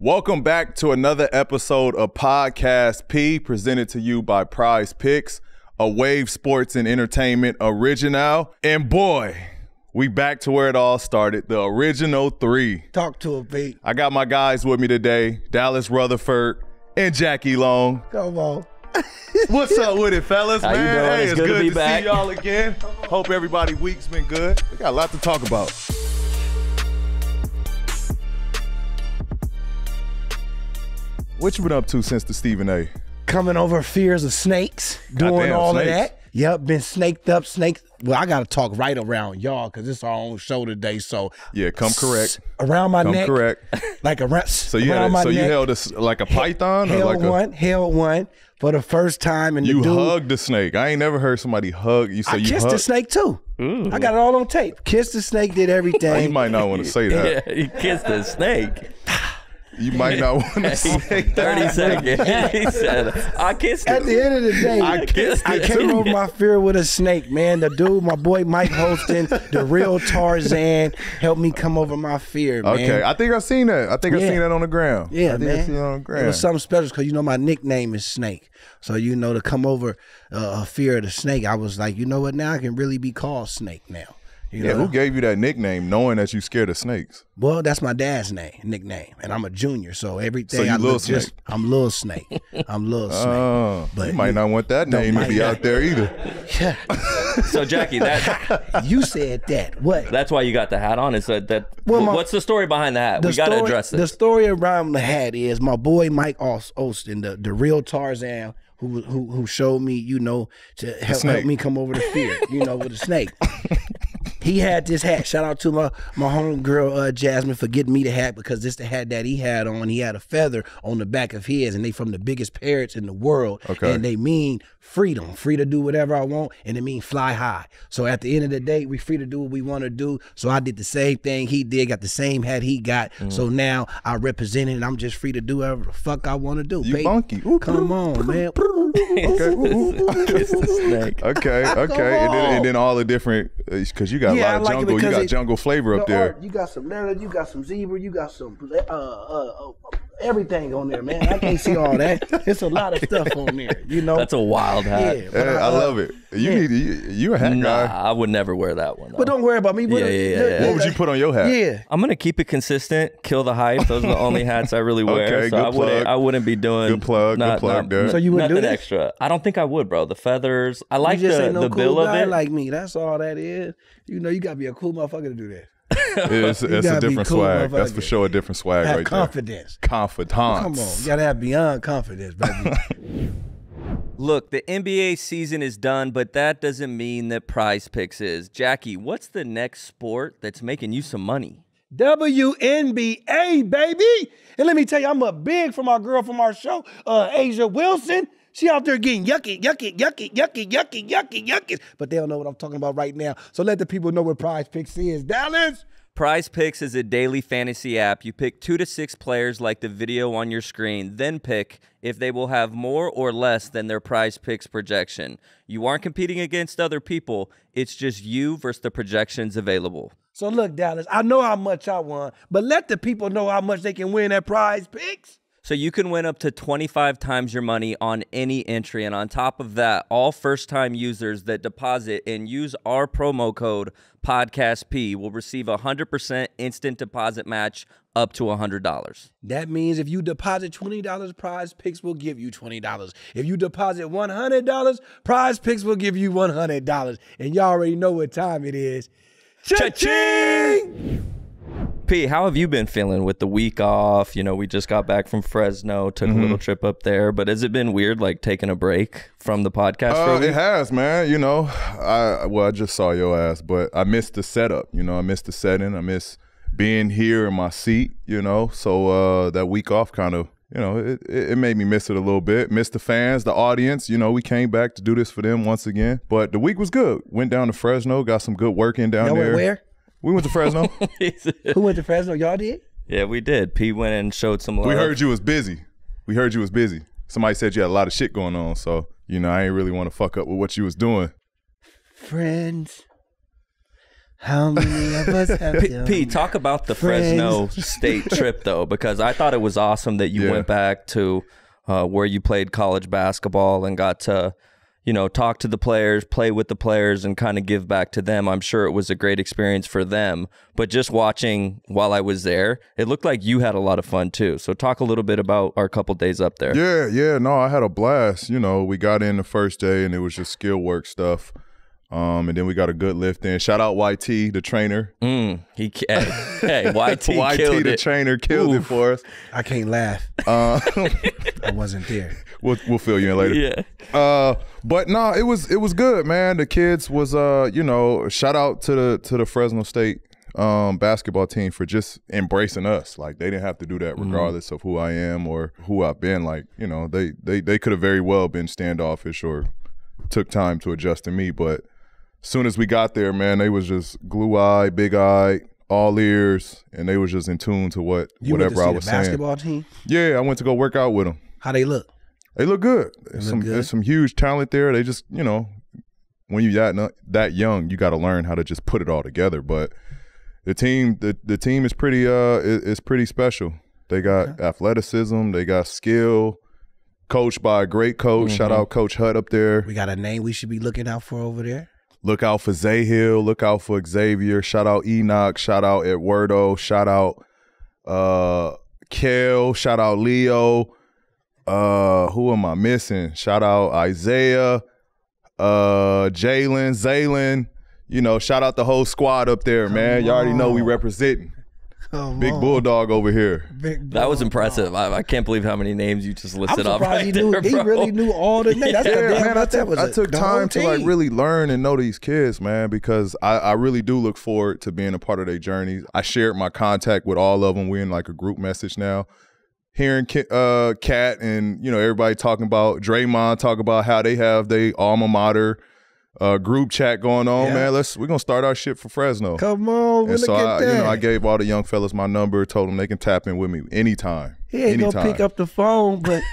Welcome back to another episode of Podcast P, presented to you by Prize Picks, a Wave Sports and Entertainment original. And boy, we back to where it all started, the original three. Talk to him, Pete. I got my guys with me today, Dallas Rutherford and Jackie Long. Come on. What's up with it, fellas? How man, you doing? hey, It's it's good to be to back. see y'all again. Hope everybody week's been good. We got a lot to talk about. What you been up to since the Stephen A? Coming over fears of snakes, doing Goddamn, all snakes. of that. Yep, been snaked up, snaked. Well, I got to talk right around y'all because it's our own show today. So Yeah, come correct. Around my Come neck. correct. Like around. So you around had my you neck. held like a python or like held one for the first time. And you the dude, hugged the snake. I ain't never heard somebody hug. You say I you kissed the hugged. snake too. I got it all on tape. Kissed the snake, did everything. You might not want to say that. Yeah, he kissed the snake. You might not want to say 30 seconds. He said, I kissed At it. the end of the day, I kissed I it came too. over my fear with a snake, man. The dude, my boy Mike Holston, the real Tarzan, helped me come over my fear, man. Okay, I think I seen that. I think I Yeah. seen that on the ground. Yeah, I think man. I seen it on the It ground. was something special because, you know, my nickname is Snake. So, you know, to come over a fear of the snake, I was like, you know what, now I can really be called Snake now. You Yeah, know? who gave you that nickname knowing that you scared of snakes? Well, that's my dad's nickname, and I'm a junior, so everything So you I Lil look just, Snake. I'm Lil Snake. I'm Lil Snake. Oh, But you might not want that name to might be not. out there either. Yeah. So, Jackie, You said that. What? that's why you got the hat on. Is that Well, what's the story behind the hat? We got to address The this. story around the hat is my boy Mike Olston, the real Tarzan, who showed me, you know, to help me come over the fear, you know, with a snake. He had this hat. Shout out to my homegirl Jasmine for getting me the hat, because this the hat that he had on. He had a feather on the back of his, and they from the biggest parrots in the world. Okay. And they mean freedom, free to do whatever I want, and it mean fly high. So at the end of the day, we free to do what we want to do. So I did the same thing he did, got the same hat he got. So now I represent it, and I'm just free to do whatever the fuck I want to do. You baby. bunky. Ooh, Come on, man. Kiss the snake. Okay. And then all the different, because you got a lot of jungle. You got jungle flavor up there. You got some leather, you got some zebra, you got some everything on there, man. I can't see all that. It's a lot of stuff on there, you know. That's a wild hat. Yeah, but I love it. You a hat Nah, guy. I would never wear that one. Though. But don't worry about me. Yeah. What would you put on your hat? Yeah. I'm gonna keep it consistent. Kill the hype. Those are the only hats I really wear. Okay, so good plug. I wouldn't be doing. Good plug there. So you wouldn't nothing do this? extra. I don't think I would, bro. The feathers. I like You just ain't no the cool bill of guy it. like me. That's all that is. You know, you gotta be a cool motherfucker to do that. It's a gotta be different cool, swag. That's for motherfucker. sure a different swag Have right confidence. there. Confidence. Come on, you gotta have beyond confidence, baby. Look, the NBA season is done, but that doesn't mean that Prize Picks is. Jackie, what's the next sport that's making you some money? WNBA, baby. And let me tell you, I'm up big for my girl from our show, Asia Wilson. She out there getting yucky. But they don't know what I'm talking about right now. So let the people know what Prize Picks is. Dallas. Prize Picks is a daily fantasy app. You pick 2 to 6 players like the video on your screen, then pick if they will have more or less than their Prize Picks projection. You aren't competing against other people. It's just you versus the projections available. So look, Dallas, I know how much I won, but let the people know how much they can win at Prize Picks. So you can win up to 25 times your money on any entry. And on top of that, all first-time users that deposit and use our promo code PODCASTP will receive a 100% instant deposit match up to $100. That means if you deposit $20, Prize Picks will give you $20. If you deposit $100, Prize Picks will give you $100. And y'all already know what time it is. Cha-ching! P, how have you been feeling with the week off? You know, we just got back from Fresno, took a little trip up there, but has it been weird, like taking a break from the podcast for a week? It has, man. You know, I just saw your ass, but I missed the setup. You know, I missed the setting. I miss being here in my seat, you know. So that week off kind of, you know, it made me miss it a little bit. Miss the fans, the audience. You know, we came back to do this for them once again. But the week was good. Went down to Fresno, got some good work in down Y'all there. went where? We went to Fresno. Who went to Fresno? Y'all did? Yeah, we did. P went and showed some love. We heard you was busy. Somebody said you had a lot of shit going on. So, you know, I ain't really want to fuck up with what you was doing. Friends, How many of us have P, talk about the friends. Fresno State trip, though, because I thought it was awesome that you went back to where you played college basketball and got to, talk to the players, play with the players, and kind of give back to them. I'm sure it was a great experience for them. But just watching while I was there, it looked like you had a lot of fun, too. So talk a little bit about our couple days up there. Yeah. No, I had a blast. We got in the first day, and it was just skill work stuff. And then we got a good lift in. Shout out YT, the trainer. Hey, YT YT, killed the it. trainer, killed it for us. I can't laugh. I wasn't there. We'll fill you in later. Yeah. But no, it was good, man. The kids was shout out to the Fresno State basketball team for just embracing us. Like, they didn't have to do that regardless of who I am or who I've been. Like, they could have very well been standoffish or took time to adjust to me, but as soon as we got there, man, they was just glue-eyed, big-eyed, all ears, and they was just in tune to whatever I was saying. Basketball team? Yeah, I went to go work out with them. How they look? They look good. There's some huge talent there. They just, when you that young, you got to learn how to just put it all together. But the team is pretty special. They got athleticism. They got skill. Coached by a great coach. Shout out Coach Hutt up there. We got a name we should be looking out for over there? Look out for Zahill. Look out for Xavier. Shout out Enoch. Shout out Eduardo. Shout out Kel. Shout out Leo. Who am I missing? Shout out Isaiah. Jalen. Zaylen. Shout out the whole squad up there, man. You already know we representing. Big Bulldog over here. That was impressive. I can't believe how many names you just listed off right there, he really knew all the names. I took time to really learn and know these kids, man, because I really do look forward to being a part of their journeys. I shared my contact with all of them. We're in like a group message now. Hearing Kat and everybody talking about Draymond, talk about how they have their alma mater group chat going on, man. We're gonna start our shit for Fresno. Come on, and so I gave all the young fellas my number, told them they can tap in with me anytime. He ain't gonna pick up the phone, but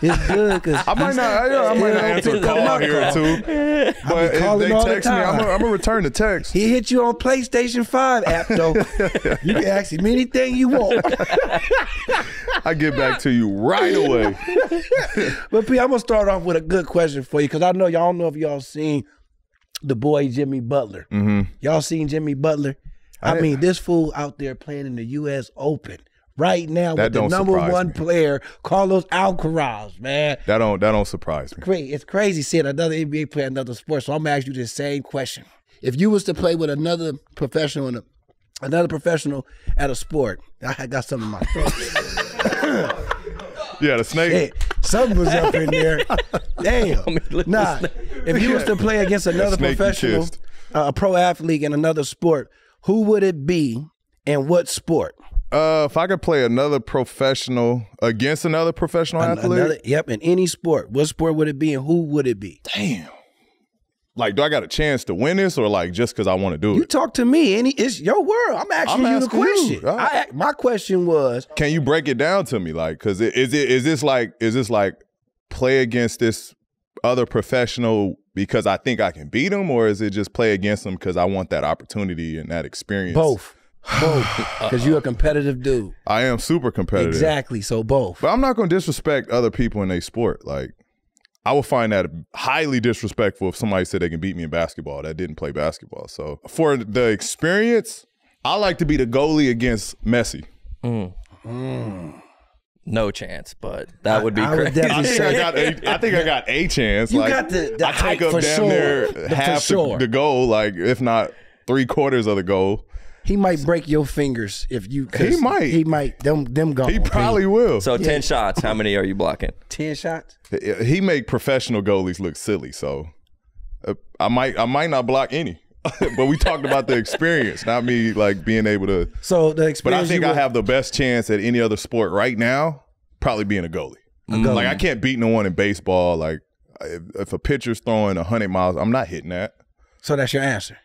it's good because I might not answer a call here too. But if they text me, I'm gonna return the text. He hit you on PlayStation 5 app though. You can ask him anything you want. I get back to you right away. But P, I'm gonna start off with a good question for you because I know y'all don't know if y'all seen the boy Jimmy Butler. Y'all seen Jimmy Butler? I mean, this fool out there playing in the U.S. Open right now with the number one player, Carlos Alcaraz, man. That don't surprise me. It's crazy seeing another NBA play another sport. So I'm gonna ask you the same question. If you was to play with another professional at a sport, I got something in my throat. Yeah, the snake. Hey, something was up in there. Damn. Nah, if you was to play against another professional, a pro athlete in another sport, who would it be and what sport? If I could play another professional against another professional athlete? In any sport. What sport would it be and who would it be? Damn. Like, do I got a chance to win this or like just because I want to do it? You talk to me. It's your world. I'm asking you the question. My question was, can you break it down to me? Like, because is this like play against this other professional because I think I can beat them, or is it just play against them because I want that opportunity and that experience? Both. Because you're a competitive dude. I am super competitive. Exactly. So both. But I'm not going to disrespect other people in their sport. Like, I would find that highly disrespectful if somebody said they can beat me in basketball that didn't play basketball. So for the experience, I like to be the goalie against Messi. No chance, but that would be crazy. I think I got a chance. You like, got the I take up damn near half the goal, like if not 3/4 of the goal. He might break your fingers if you. He might. He might. Them gone. He probably will. So 10 shots. How many are you blocking? 10 shots. He make professional goalies look silly. So I might not block any. But we talked about the experience, not me like being able to. So the experience. But I think I have the best chance at any other sport right now, probably being a goalie. Like I can't beat no one in baseball. Like if a pitcher's throwing 100 miles, I'm not hitting that. So that's your answer.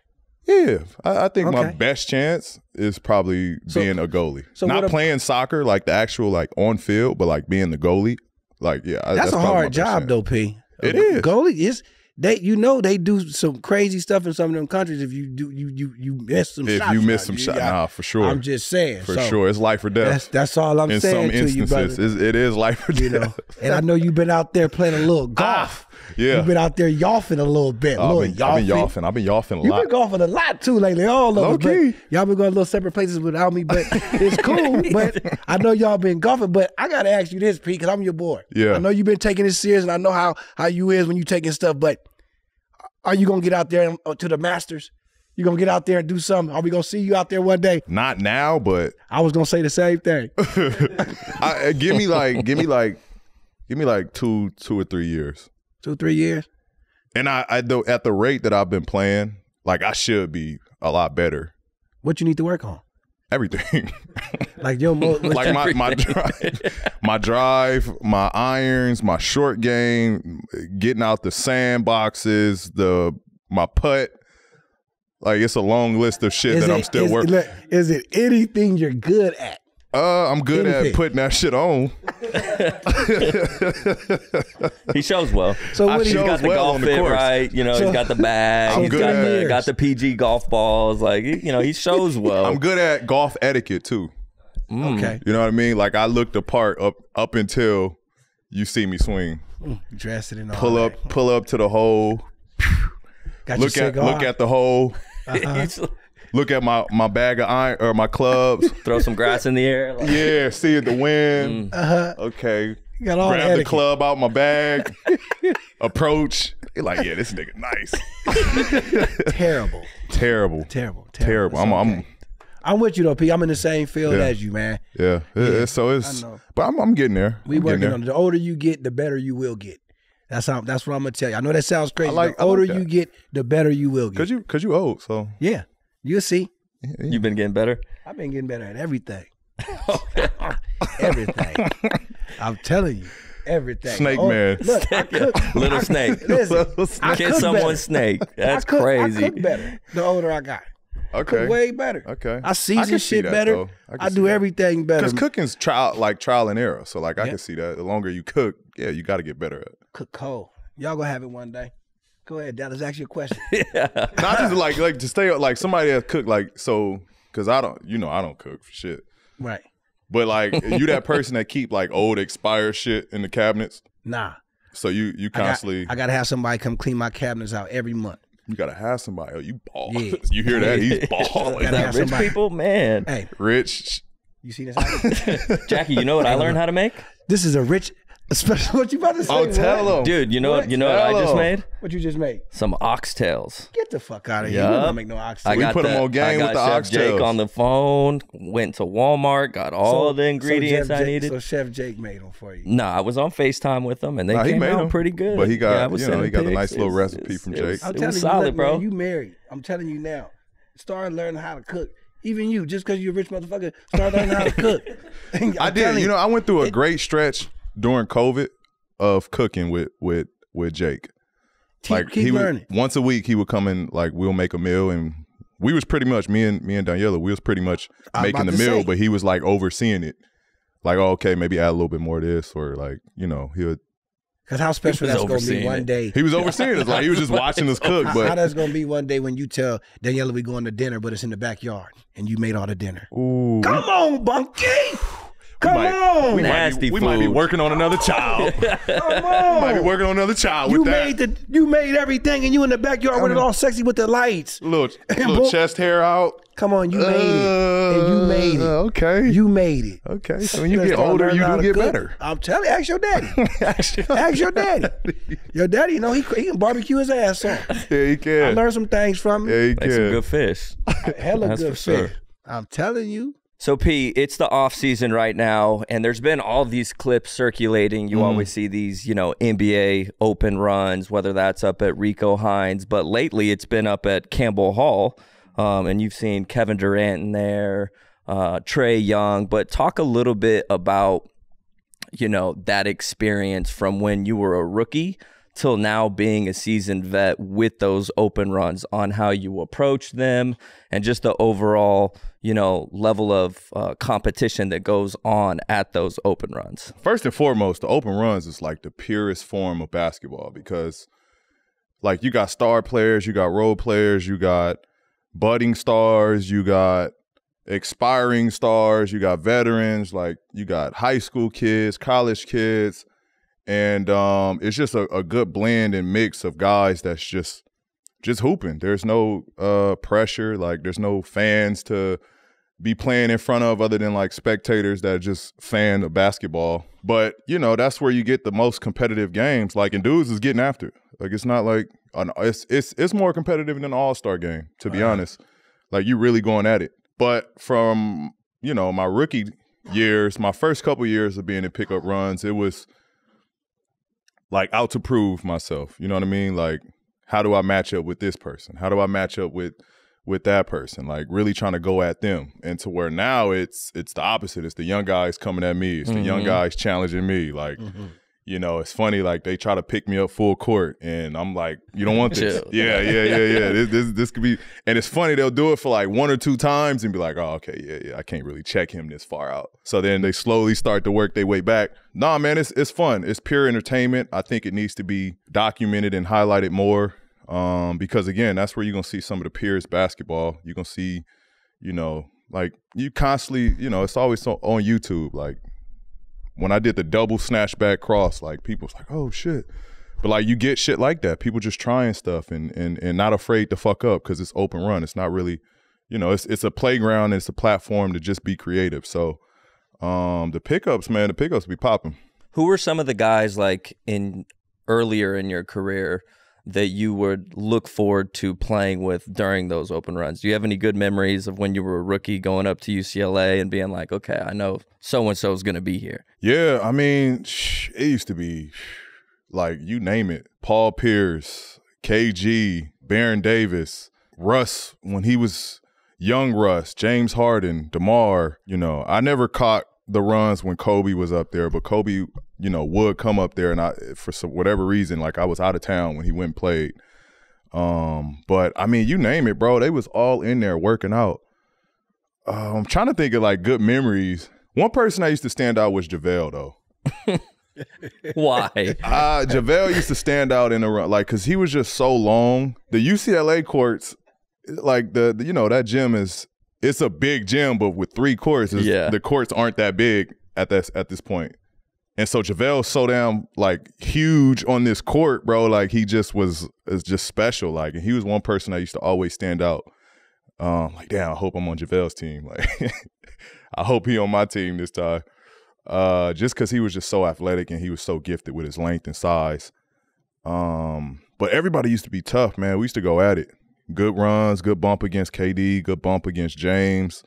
Yeah, I think my best chance is probably being a goalie. So not playing soccer, like the actual like on field, but like being the goalie. Like, yeah, that's a hard job though, P. It is. Goalie is. they do some crazy stuff in some of them countries. If you do, you miss some shots. If you miss some shots, nah, for sure. I'm just saying. For sure. It's life or death. That's all I'm saying to you, brother. In some instances, it is life or death. And I know you've been out there playing a little golf. Yeah. You've been out there yawfing a little bit. I've been yawfing a lot. You've been golfing a lot too lately. All of us. Y'all been going little separate places without me, but it's cool. But I know y'all been golfing. But I gotta ask you this, Pete, because I'm your boy. Yeah. I know you've been taking this serious, and I know how you is when you taking stuff. But are you gonna get out there to the Masters? You gonna get out there and do something? Are we gonna see you out there one day? Not now, but I was gonna say the same thing. give me like 2 or 3 years. 2 or 3 years. And I at the rate that I've been playing, like I should be a lot better. What you need to work on? Everything. Like your like my drive, my irons, my short game, getting out the sandboxes, my putt. Like it's a long list of shit that I'm still working. Is it anything you're good at? I'm good at putting that shit on. He shows well. So what he's got the golf fit right. You know, he's got the bag. He's got the PG golf balls. Like, you know, he shows well. I'm good at golf etiquette too. Okay. You know what I mean? Like I look the part up until you see me swing. Dressed it in all pull up to the hole. Look at the hole. Look at my bag of iron or my clubs. Throw some grass in the air. Like. Yeah, see the wind. Okay. You got all Grab the club out my bag. Approach. You're like, yeah, this nigga nice. Terrible. I'm with you though, P. I'm in the same field as you, man. Yeah. But I'm getting there. We working on it. The older you get, the better you will get. That's what I'm gonna tell you. I know that sounds crazy. The older you get, the better you will get. Cause you old, so yeah. You'll see. You've been getting better? I've been getting better at everything. Everything. I'm telling you. Everything. Snake man. Look, I cook. Little snake. Listen, Kiss someone's snake. That's crazy. I cook better the older I got. Okay. I cook way better. Okay. I season shit better. I do everything better. Because cooking's trial and error. So like I can see that. The longer you cook, yeah, you got to get better at it. Cook cold. Y'all gonna have it one day. Go ahead, Dallas. Ask your question. Not just like to stay like somebody that cook like so because I don't cook for shit. Right. But like you that person that keep like old expired shit in the cabinets. Nah. So you constantly. I gotta have somebody come clean my cabinets out every month. You gotta have somebody. Oh, you ball. Yeah. You hear that? He's balling. Rich people, man. Hey, rich. You see this? Jackie, you know what I learned how to make? This is a rich. Especially what you about to say? Oh, tell him, dude. You know what I just made? What you just made? Some oxtails. Get the fuck out of here! You don't make no oxtails. We put them on game with the oxtails. Jake on the phone. Went to Walmart. Got all the ingredients I needed. So Chef Jake made them for you. Nah, I was on FaceTime with them, and they came out pretty good. But he got he got a nice little recipe from Jake. I'm telling you, solid, bro. Man, you married. I'm telling you now. Start learning how to cook. Even you, just because you're a rich motherfucker, start learning how to cook. I did. You know, I went through a great stretch during COVID of cooking with Jake. Keep learning. Once a week he would come in, like we'll make a meal, and we was pretty much me and Daniela, we was pretty much making the meal, but he was like overseeing it. Like, oh, okay, maybe add a little bit more of this, or like, you know, he would. Because how special that's going to be one day. He was overseeing it. Like he was just watching us cook. But how that's going to be one day when you tell Daniela we going to dinner, but it's in the backyard, and you made all the dinner. Ooh. Come on, Bunky. Come on. We might be working on another child. Come on. We might be working on another child with that. You made everything, and you in the backyard with it all sexy with the lights. Little chest hair out. Come on, you made it. And you made it. Okay. You made it. Okay. So when you get older, you do get better. I'm telling you, ask your daddy. Ask your daddy. Your daddy, you know, he can barbecue his ass off. Yeah, he can. I learned some things from him. Yeah, he can. Make some good fish. Hella good fish. Sure. I'm telling you. So, P, it's the off season right now, and there's been all these clips circulating. You always see these, you know, NBA open runs, whether that's up at Rico Hines, but lately it's been up at Campbell Hall, and you've seen Kevin Durant in there, Trae Young. But talk a little bit about, you know, that experience from when you were a rookie till now being a seasoned vet with those open runs, on how you approach them and just the overall, you know, level of competition that goes on at those open runs. First and foremost, the open runs is like the purest form of basketball, because like you got star players, you got role players, you got budding stars, you got expiring stars, you got veterans, like you got high school kids, college kids, and it's just a good blend and mix of guys that's just hooping. There's no pressure, like there's no fans to be playing in front of other than like spectators that just fan of basketball. But, you know, that's where you get the most competitive games. Like, and dudes is getting after it. Like, it's not like it's more competitive than an all-star game, to be honest. Like, you really going at it. But from, you know, my rookie years, my first couple years of being in pickup runs, it was like out to prove myself. You know what I mean? Like, how do I match up with this person? How do I match up with that person? Like, really trying to go at them. And to where now it's the opposite. It's the young guys coming at me. It's the young guys challenging me. Like, you know, it's funny. Like, they try to pick me up full court, and I'm like, you don't want this. Yeah. This could be. And it's funny. They'll do it for like 1 or 2 times and be like, oh, okay, yeah. I can't really check him this far out. So then they slowly start to work their way back. Nah, man, it's fun. It's pure entertainment. I think it needs to be documented and highlighted more. Because again, that's where you're going to see some of the peers basketball. You're going to see, you know, like you constantly, you know, it's always on YouTube. Like when I did the double snatchback cross, like people's like, oh shit. But like you get shit like that. People just trying stuff and not afraid to fuck up because it's open run. It's not really, you know, it's a playground and it's a platform to just be creative. So the pickups, man, be popping. Who were some of the guys like earlier in your career that you would look forward to playing with during those open runs? Do you have any good memories of when you were a rookie going up to UCLA and being like, okay, I know so-and-so is going to be here? Yeah, I mean, it used to be like, you name it. Paul Pierce, KG, Baron Davis, Russ, when he was young Russ, James Harden, DeMar. You know, I never caught the runs when Kobe was up there, but Kobe, you know, would come up there, and for whatever reason, like I was out of town when he went and played. But I mean, you name it, bro. They was all in there working out. I'm trying to think of like good memories. One person I used to stand out was JaVale, though. Why? JaVale used to stand out in the run, like, cause he was just so long. The UCLA courts, like you know, that gym it's a big gym, but with 3 courts, the courts aren't that big at this point. And so JaVale's so damn like huge on this court, bro. Like he just is just special. Like, and he was one person I used to always stand out. Like, damn, I hope I'm on JaVale's team. Like, I hope he on my team this time. Just because he was just so athletic and he was so gifted with his length and size. But everybody used to be tough, man. We used to go at it. Good runs, good bump against KD, good bump against James.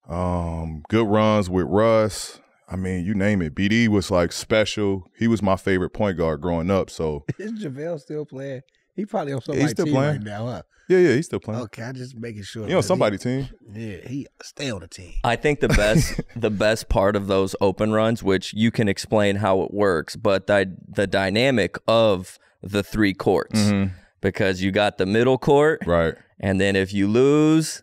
Good runs with Russ. I mean, you name it. BD was like special. He was my favorite point guard growing up. So is JaVale still playing? He probably on somebody's team right now, huh? Yeah, he's still playing. Okay, I'm just making sure. You know, somebody's team. Yeah, he stay on the team. I think the best part of those open runs, which you can explain how it works, but the dynamic of the 3 courts. Because you got the middle court, right? And then if you lose,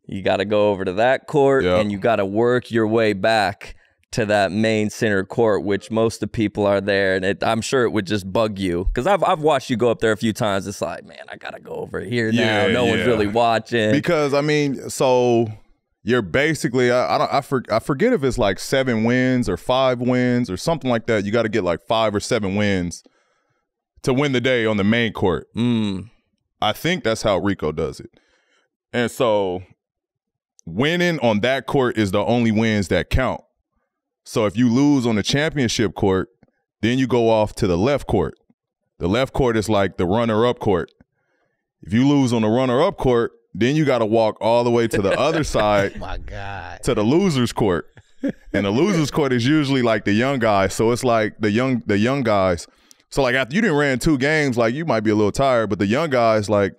you got to go over to that court, and you got to work your way back to that main center court, which most of the people are there, and I'm sure it would just bug you because I've watched you go up there a few times. It's like, man, I gotta go over here now. No one's really watching. Because I mean, so you're basically I forget if it's like 7 wins or 5 wins or something like that. You got to get like 5 or 7 wins to win the day on the main court. I think that's how Rico does it. And so winning on that court is the only wins that count. So if you lose on the championship court, then you go off to the left court. The left court is like the runner-up court. If you lose on the runner-up court, then you got to walk all the way to the other side. My God. To the loser's court. And the loser's court is usually like the young guys. So it's like the young guys. So like after you didn't ran 2 games, like you might be a little tired, but the young guys, like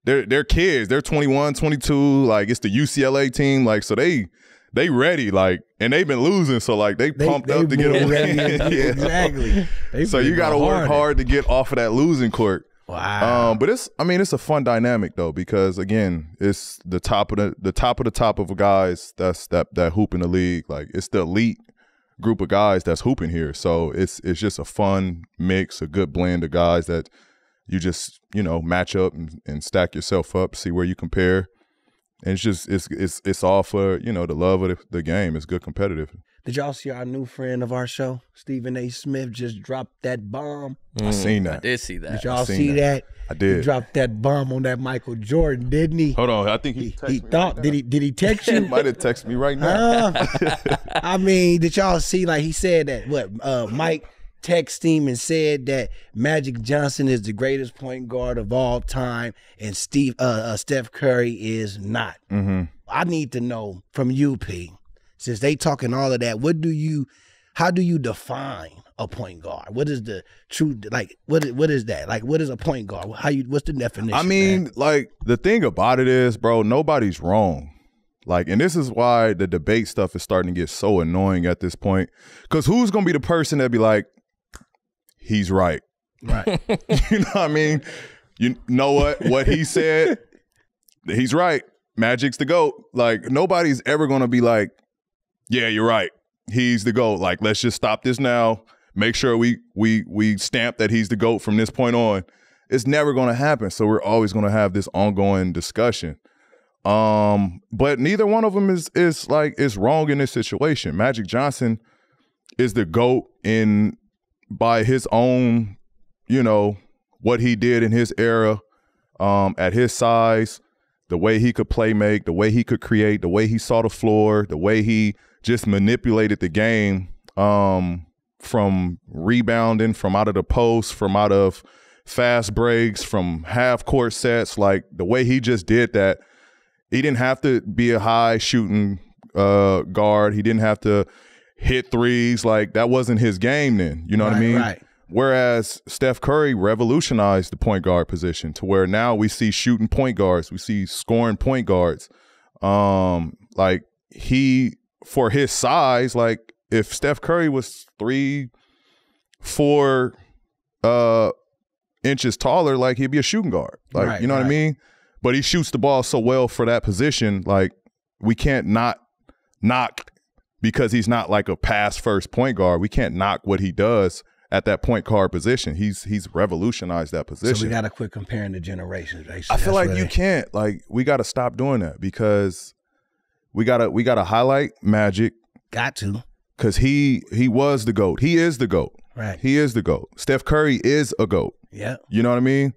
they're kids. They're 21, 22. Like it's the UCLA team. Like, so they ready, like, and they've been losing, so like they pumped up to get a win. Exactly. So you got to work hard to get off of that losing court. Wow. But it's a fun dynamic though, because again, it's the top of the top of guys that hoop in the league. Like it's the elite group of guys that's hooping here. So it's just a fun mix, a good blend of guys that you just, match up and stack yourself up, see where you compare. And it's all for, the love of the game. It's good competitive. Did y'all see our new friend of our show, Stephen A. Smith, just dropped that bomb? I seen that. I did see that. Did y'all see that? I did. He dropped that bomb on that Michael Jordan, didn't he? Hold on, I think he thought. Did he text you? He might have texted me right now. I mean, did y'all see? Like he said that Mike texted him and said that Magic Johnson is the greatest point guard of all time, and Steph Curry is not. Mm-hmm. I need to know from you, P. Since they talking all of that, how do you define a point guard? What is the true, like, what is that? Like, what is a point guard? What's the definition? I mean, like, the thing about it is, bro, nobody's wrong. Like, and this is why the debate stuff is starting to get so annoying at this point. Because who's going to be the person that be like, he's right? Right. You know what I mean? You know what he said, he's right. Magic's the GOAT. Like, nobody's ever going to be like, yeah, you're right. He's the GOAT. Like, let's just stop this now. Make sure we stamp that he's the GOAT from this point on. It's never going to happen. So we're always going to have this ongoing discussion. But neither one of them is wrong in this situation. Magic Johnson is the GOAT by his own, what he did in his era, at his size, the way he could play make, the way he could create, the way he saw the floor, the way he just manipulated the game, from rebounding, from out of the post, from out of fast breaks, from half court sets. Like, the way he just did that, he didn't have to be a high shooting guard. He didn't have to hit threes. Like, that wasn't his game then. You know what I mean? Right. Whereas Steph Curry revolutionized the point guard position to where now we see shooting point guards. We see scoring point guards. Like, for his size, like, if Steph Curry was 3-4 inches taller, like, he'd be a shooting guard. Like, right, you know what I mean? But he shoots the ball so well for that position. Like, we can't not knock, because he's not like a pass first point guard. We can't knock what he does at that point guard position. He's revolutionized that position. So we got to quit comparing the generations, basically. I feel like you can't. Like, we got to stop doing that, because we gotta highlight Magic. Got to. Because he was the GOAT. He is the GOAT. Right. He is the GOAT. Steph Curry is a GOAT. Yeah. You know what I mean?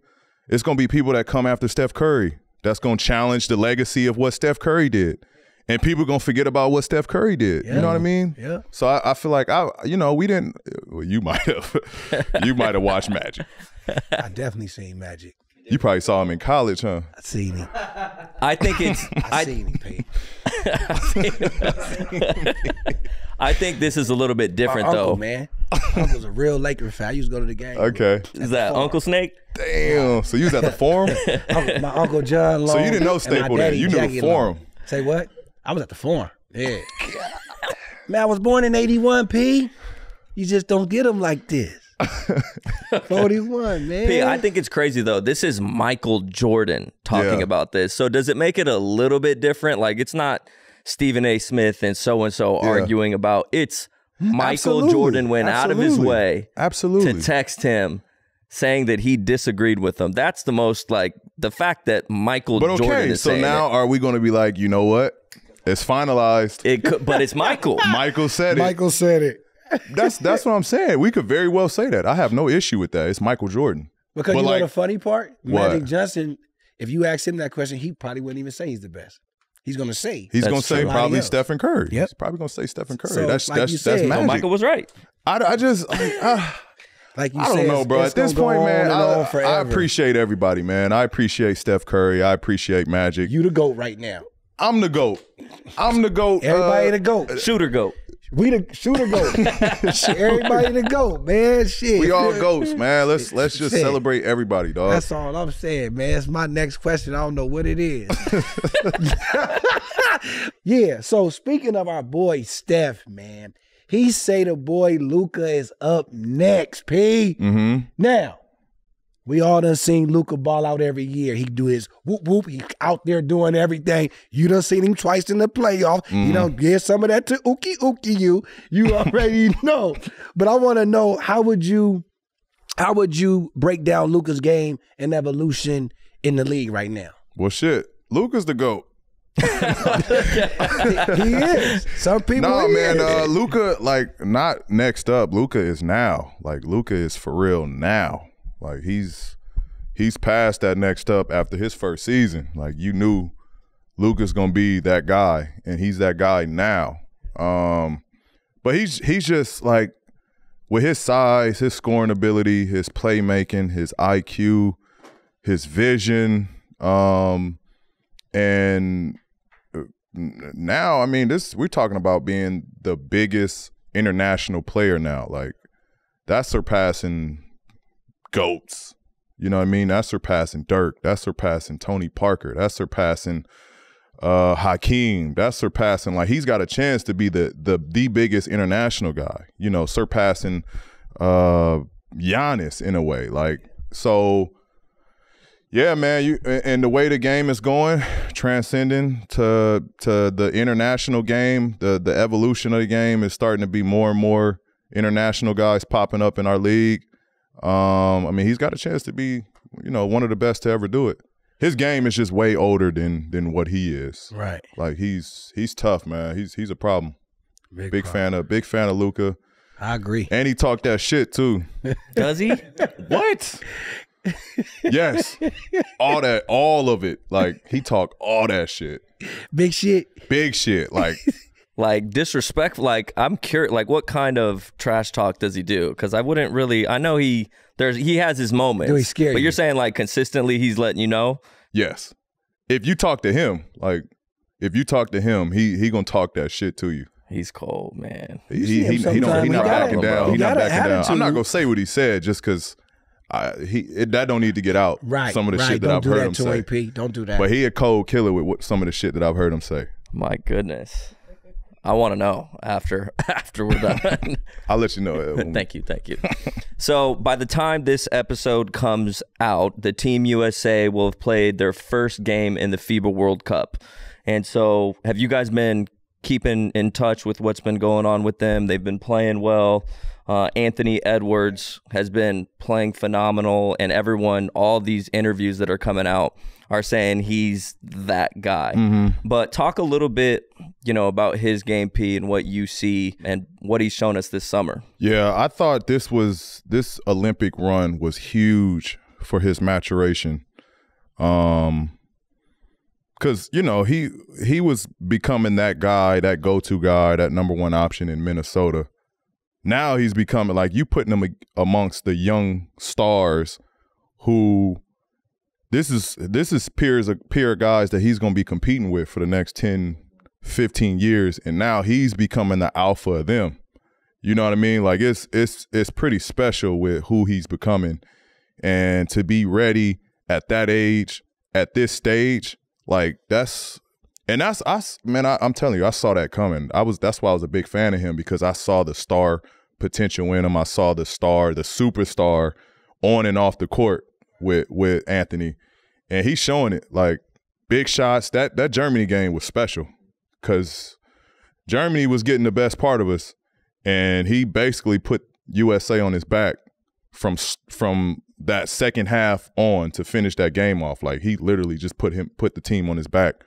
It's going to be people that come after Steph Curry that's going to challenge the legacy of what Steph Curry did. And people are going to forget about what Steph Curry did. Yeah. You know what I mean? Yeah. So I feel like, we didn't, well, you might have. You might have watched Magic. I definitely seen Magic. You probably saw him in college, huh? I seen him. I think it's. I seen him, P. I think this is a little bit different, uncle, though. Man, Uncle's a real Laker fan. I used to go to the game. Okay. Is that Uncle Snake? Damn. So you was at the Forum? My Uncle John Long. So you didn't know Staple then. You knew the Forum. Long. Say what? I was at the Forum. Yeah. Man, I was born in 81, P. You just don't get them like this. 41, man. P, I think it's crazy, though. This is Michael Jordan talking about this. So does it make it a little bit different? Like, it's not Stephen A. Smith and so-and-so arguing about. It's Michael Jordan went out of his way to text him saying that he disagreed with him. That's the most, like, the fact that Michael Jordan is saying now are we going to be like, you know what? It's finalized. But it's Michael. Michael said it. Michael said it. That's what I'm saying. We could very well say that. I have no issue with that. It's Michael Jordan. Because you know the funny part? What? Magic Johnson, if you ask him that question, he probably wouldn't even say he's the best. He's going to say. He's going to say probably else. Stephen Curry. Yep. He's probably going to say Stephen Curry. So, that's like Magic. Michael was right. I just like you I don't said, know, bro. At this point, man, I appreciate everybody, man. I appreciate Steph Curry. I appreciate Magic. You the GOAT right now. I'm the GOAT. I'm the GOAT. Everybody the GOAT. Shooter GOAT. We the shooter GOAT. Everybody the GOAT, man. Shit. We all GOATs, man. Let's just celebrate everybody, dog. That's all I'm saying, man. It's my next question. I don't know what it is. Yeah. So speaking of our boy Steph, man, he say the boy Luka is up next, P. Mm-hmm. Now, we all done seen Luka ball out every year. He do his whoop whoop. He out there doing everything. You done seen him twice in the playoff. Mm-hmm. You don't give some of that to Ookie you. You already know. But I want to know, how would you How would you break down Luka's game and evolution in the league right now? Well, shit, Luka's the GOAT. He is. Some people. No, man, Luka, like, not next up. Luka is now. Like, Luka is for real now. Like, he's past that next up after his first season. Like, you knew Luka's gonna be that guy, and he's that guy now. But he's just like, with his size, his scoring ability, his playmaking, his IQ, his vision, and now, I mean, we're talking about being the biggest international player now. Like, that's surpassing GOATs. You know what I mean? That's surpassing Dirk. That's surpassing Tony Parker. That's surpassing Hakeem. That's surpassing, like, he's got a chance to be the biggest international guy, you know, surpassing Giannis in a way. Like, so yeah, man, and the way the game is going, transcending to the international game, the evolution of the game is starting to be more and more international guys popping up in our league. I mean, he's got a chance to be, you know, one of the best to ever do it. His game is just way older than what he is. Right. Like, he's tough, man. He's a problem. Big fan of Luka. I agree. And he talked that shit too. Does he? What? Yes. All of it. Like, he talked all that shit. Big shit. Big shit. Like, like, disrespect. Like, I'm curious, like, what kind of trash talk does he do? Because I wouldn't really, I know he has his moments. Do he scare but you? You're saying, like, consistently he's letting you know? yes. If you talk to him, he gonna talk that shit to you. He's cold, man. He not backing down. He's not backing down. I'm not gonna say what he said just because that don't need to get out. Right. Some of the shit that I've heard him say. Don't do that. But he a cold killer with some of the shit that I've heard him say. My goodness. I want to know after we're done. I'll let you know. Thank you. So by the time this episode comes out, the Team USA will have played their first game in the FIBA World Cup. And so have you guys been keeping in touch with what's been going on with them? They've been playing well. Anthony Edwards has been playing phenomenal, and all these interviews that are coming out are saying he's that guy. Mm-hmm. But talk a little bit, you know, about his game, P, and what you see and what he's shown us this summer. Yeah, I thought this Olympic run was huge for his maturation. Because, you know, he was becoming that guy, that go-to guy, that number one option in Minnesota. Now he's becoming, like, you putting him amongst the young stars who this is peer guys that he's going to be competing with for the next 10, 15 years. And now he's becoming the alpha of them. You know what I mean? Like, it's pretty special with who he's becoming. And to be ready at that age, at this stage, like, I'm telling you, I saw that coming. That's why I was a big fan of him, because I saw the star potential in him. I saw the superstar on and off the court with Anthony, and he's showing it. Like, big shots. That Germany game was special because Germany was getting the best part of us, and he basically put USA on his back from that second half on to finish that game off. Like, he literally just put the team on his back.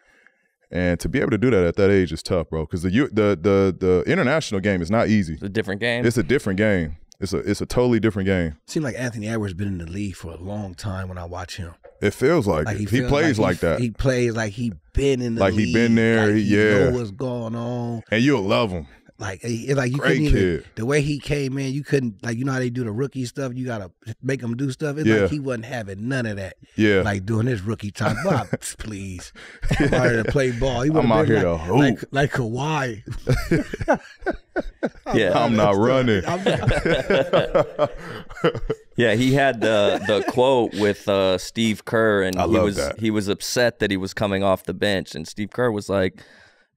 And to be able to do that at that age is tough, bro. Because the international game is not easy. It's a different game. It's a different game. It's a totally different game. Seems like Anthony Edwards been in the league for a long time when I watch him. It feels like it. He plays like that. He plays like he been in the league. Like he been there. Like he know what's going on. And you'll love him. Like you Great couldn't even, kid. the way he came in, you couldn't, like, you know how they do the rookie stuff? You got to make them do stuff. It's like he wasn't having none of that. Yeah. Like doing his rookie time. Bob, please. I'm out here to play ball. He I'm out here to hoop. Like Kawhi. I'm not running. Yeah, he had the quote with Steve Kerr, and he was upset that he was coming off the bench, and Steve Kerr was like,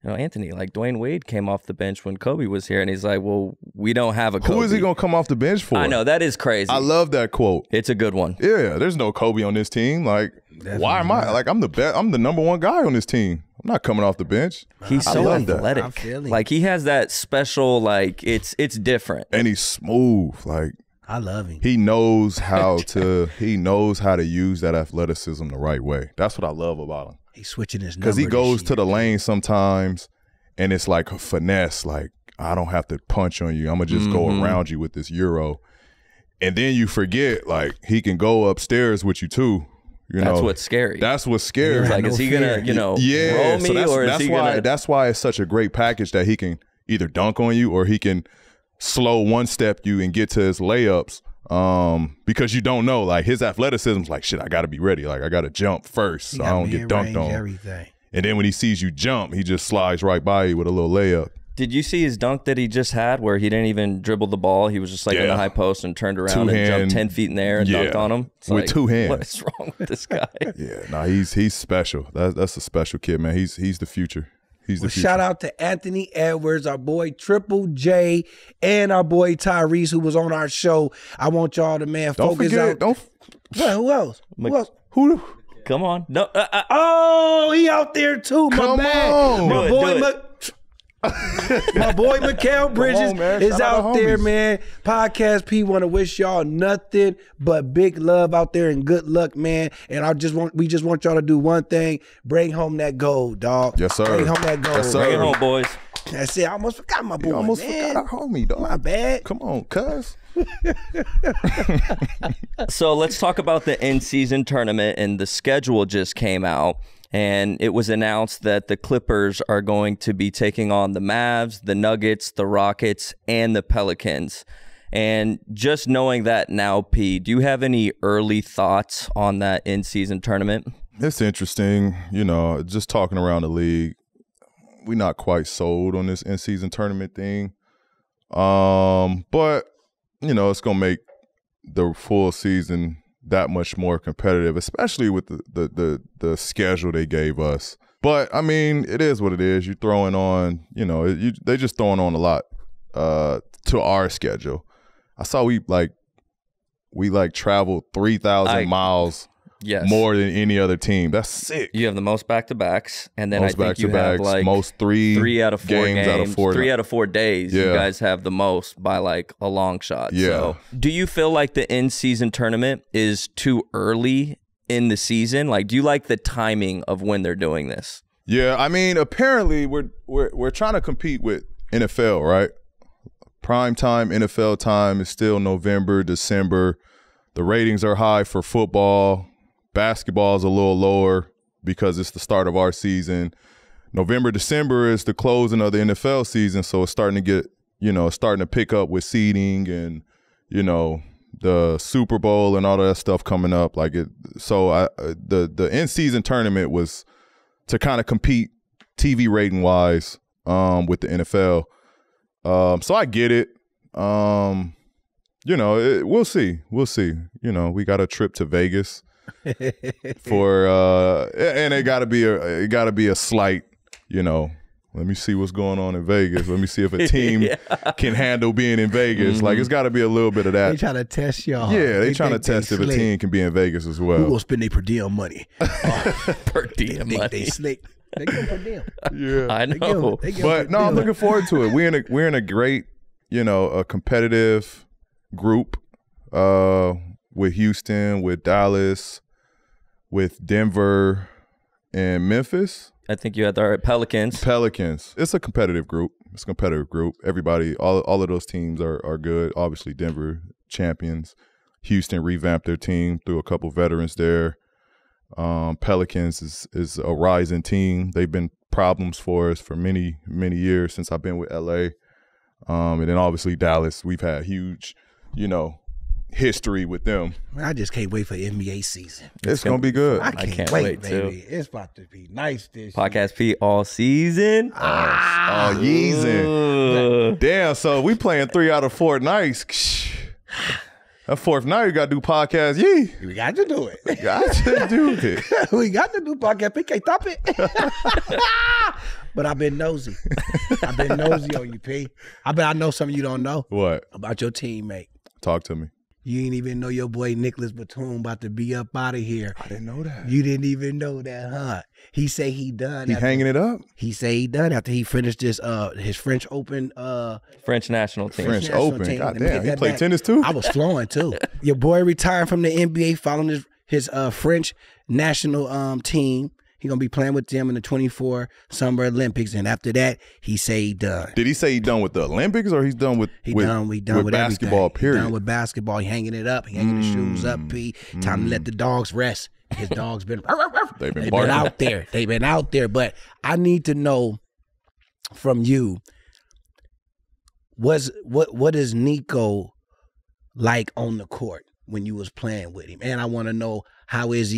you know, Anthony, like, Dwayne Wade came off the bench when Kobe was here, and he's like, well, we don't have a Kobe. Who is he going to come off the bench for? I know, that is crazy. I love that quote. It's a good one. Yeah, there's no Kobe on this team. Like, why am I? Like, I'm the number one guy on this team. I'm not coming off the bench. He's so athletic. Like, he has that special, like, it's different. And he's smooth. Like, I love him. He knows how to use that athleticism the right way. That's what I love about him. He's switching his number because he goes this to the year. lane sometimes, and it's like a finesse. Like, I don't have to punch on you. I'm gonna just go around you with this Euro, and then you forget like he can go upstairs with you too. That's what's scary. That's what's scary. It's like, is he gonna, roll me, or is he gonna? That's why it's such a great package that he can either dunk on you or he can slow one step you and get to his layups. Because you don't know, like his athleticism's like, shit, I gotta be ready. Like I gotta jump first so I don't get dunked on. Everything. And then when he sees you jump, he just slides right by you with a little layup. Did you see his dunk that he just had where he didn't even dribble the ball? He was just like in the high post and turned around and jumped 10 feet in the air and dunked on him? It's with like, 2 hands. What is wrong with this guy? He's special. That's a special kid, man. He's the future. He's the future. Shout out to Anthony Edwards, our boy Triple J, and our boy Tyrese, who was on our show. I want y'all to, man, focus out. Who else? Who? Come on. No. Oh, he out there too. Come on. My boy, my boy Mikael Bridges is out there, man. Podcast P want to wish y'all nothing but big love out there and good luck, man. And we just want y'all to do one thing: bring home that gold, dog. Yes, sir. Bring home that gold. Yes, sir. Bring it home, boys. That's it. I almost forgot my boy. You almost forgot our homie, dog. My bad. Come on, cuz. So let's talk about the in-season tournament, and the schedule just came out. And it was announced that the Clippers are going to be taking on the Mavs, the Nuggets, the Rockets, and the Pelicans. And just knowing that now, P, do you have any early thoughts on that in-season tournament? It's interesting. Just talking around the league, we're not quite sold on this in-season tournament thing. But, it's going to make the full season that much more competitive, especially with the schedule they gave us. But I mean, it is what it is. You're throwing on, they just throwing on a lot to our schedule. I saw we traveled 3,000 miles more than any other team. That's sick. You have the most back-to-backs, and then most I think you have like most three out of 4 games out of 4 3 out of 4 days. You guys have the most by like a long shot. Yeah. So do you feel like the in-season tournament is too early in the season? Like, do you like the timing of when they're doing this? Yeah, I mean, apparently we're trying to compete with NFL, right? Prime time NFL time is still November, December. The ratings are high for football. Basketball is a little lower because it's the start of our season. November, December is the closing of the NFL season, so it's starting to get, starting to pick up with seeding and, the Super Bowl and all that stuff coming up. The in-season tournament was to kind of compete TV rating wise with the NFL. So I get it. We'll see. We got a trip to Vegas. For and it gotta be a slight, let me see what's going on in Vegas. Let me see if a team can handle being in Vegas. Like, it's gotta be a little bit of that. They trying to test y'all. Yeah, they trying to test if a team can be in Vegas as well. Who will spend their per diem money? Per diem money. They slick. They give per diem. Yeah, I know. But no, I'm looking forward to it. We're in a great, a competitive group. With Houston, with Dallas, with Denver, and Memphis. I think you had the Pelicans. It's a competitive group. Everybody, all of those teams are good. Obviously, Denver, champions. Houston revamped their team, threw a couple veterans there. Pelicans is a rising team. They've been problems for us for many, many years since I've been with LA. And then obviously Dallas, we've had huge, history with them. I just can't wait for NBA season. It's gonna be good. I can't wait, baby. Too. It's about to be nice this Podcast P all season. All season. Damn, so we playing 3 out of 4 nights. That 4th night, you got to do podcast. We got to do it. We got to do podcast. We can't stop it. But I've been nosy. I've been nosy on you, P. I know something you don't know. What? About your teammate. Talk to me. You ain't even know your boy Nicolas Batum about to be up out of here. I didn't know that. You didn't even know that, huh? He say he done. He hanging it up? He say he done after he finished his French Open. French national team. French Open. God damn, he played tennis too? I was flowing too. Your boy retired from the NBA following his French national team. He gonna be playing with them in the 24 Summer Olympics, and after that, he say he done. Did he say he done with the Olympics, or he's done with done with basketball? Everything. Period. He done with basketball. He hanging it up. He hanging the shoes up. P. Time to let the dogs rest. His dogs been they've been out there. They've been out there. But I need to know from you, what is Nico like on the court when you was playing with him? And I want to know, how is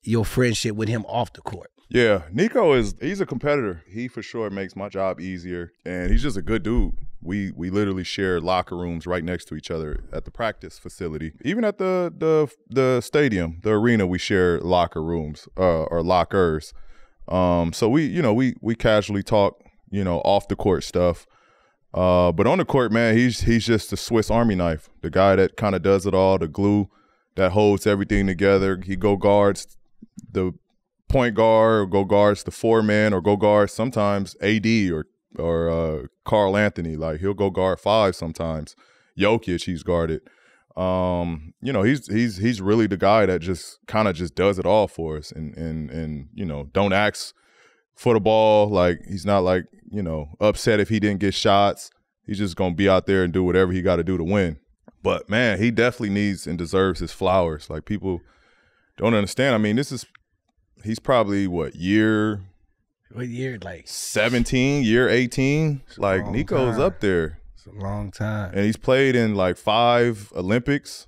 your friendship with him off the court? Yeah, Nico he's a competitor. He for sure makes my job easier, and he's just a good dude. We literally share locker rooms right next to each other at the practice facility. Even at the stadium, the arena, we share locker rooms or lockers. So we casually talk, off the court stuff. But on the court, man, he's just the Swiss Army knife, the guy that kind of does it all, the glue that holds everything together. He go guards the point guard, or go guards the four-man, or go guards sometimes AD or Carl Anthony. Like, he'll go guard 5 sometimes. Jokic, he's guarded. He's really the guy that just kind of just does it all for us, and don't ask for the ball. Like, he's not like, upset if he didn't get shots. He's just gonna be out there and do whatever he got to do to win. But man, he definitely needs and deserves his flowers. Like, people don't understand. I mean, he's probably what year, like 17, year 18. Like, Nico's time. up there. It's a long time. And he's played in like 5 Olympics,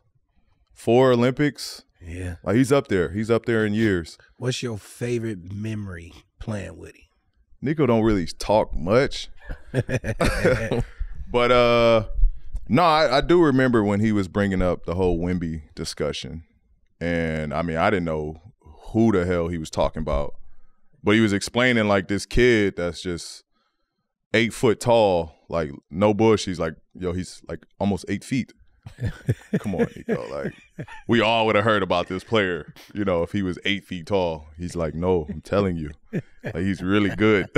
4 Olympics. Yeah. Like, he's up there. He's up there in years. What's your favorite memory playing with him? Nico don't really talk much. But no, I do remember when he was bringing up the whole Wemby discussion. And I mean, I didn't know who the hell he was talking about. But he was explaining like this kid that's just 8 foot tall, like no bush. He's like, he's like almost 8 feet. Come on, Nico. Like, we all would have heard about this player, if he was 8 feet tall. He's like, no, I'm telling you. Like, he's really good.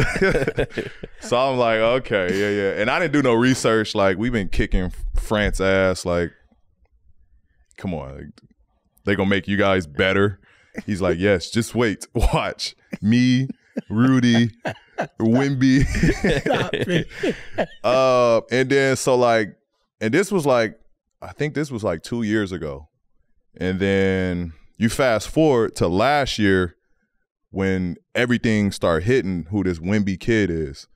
So I'm like, okay, yeah. And I didn't do no research. Like, we've been kicking France's ass. Like, come on. Like, they gonna make you guys better. He's like, yes, just wait. Watch. Me, Rudy, Wemby. And then so like, and this was like, I think this was like 2 years ago. And then you fast forward to last year when everything started hitting who this Wemby kid is.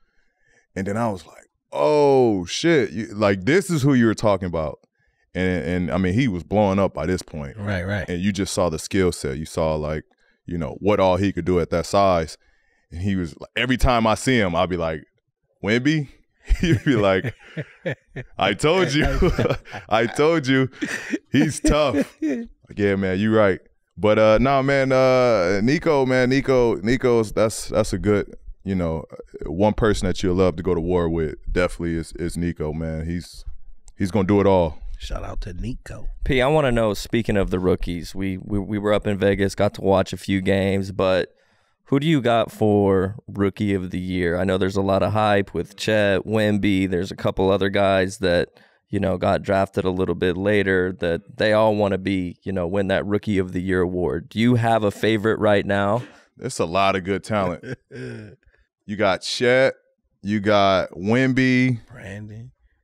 And then I was like, oh shit, like, this is who you were talking about. And I mean, he was blowing up by this point. Right. And you just saw the skill set. You saw like, what all he could do at that size. And he was, every time I see him, I'll be like, Wemby? He'd be like, I told you. I told you. He's tough. Like, yeah, man, you right. But no, man, Nico's that's a good, one person that you'll love to go to war with. Definitely is Nico, man. He's gonna do it all. Shout out to Nico. P, I want to know, speaking of the rookies, we were up in Vegas, got to watch a few games, but who do you got for Rookie of the Year? I know there's a lot of hype with Chet, Wemby. There's a couple other guys that, got drafted a little bit later that they all want to be, win that Rookie of the Year award. Do you have a favorite right now? There's a lot of good talent. You got Chet. You got Wemby.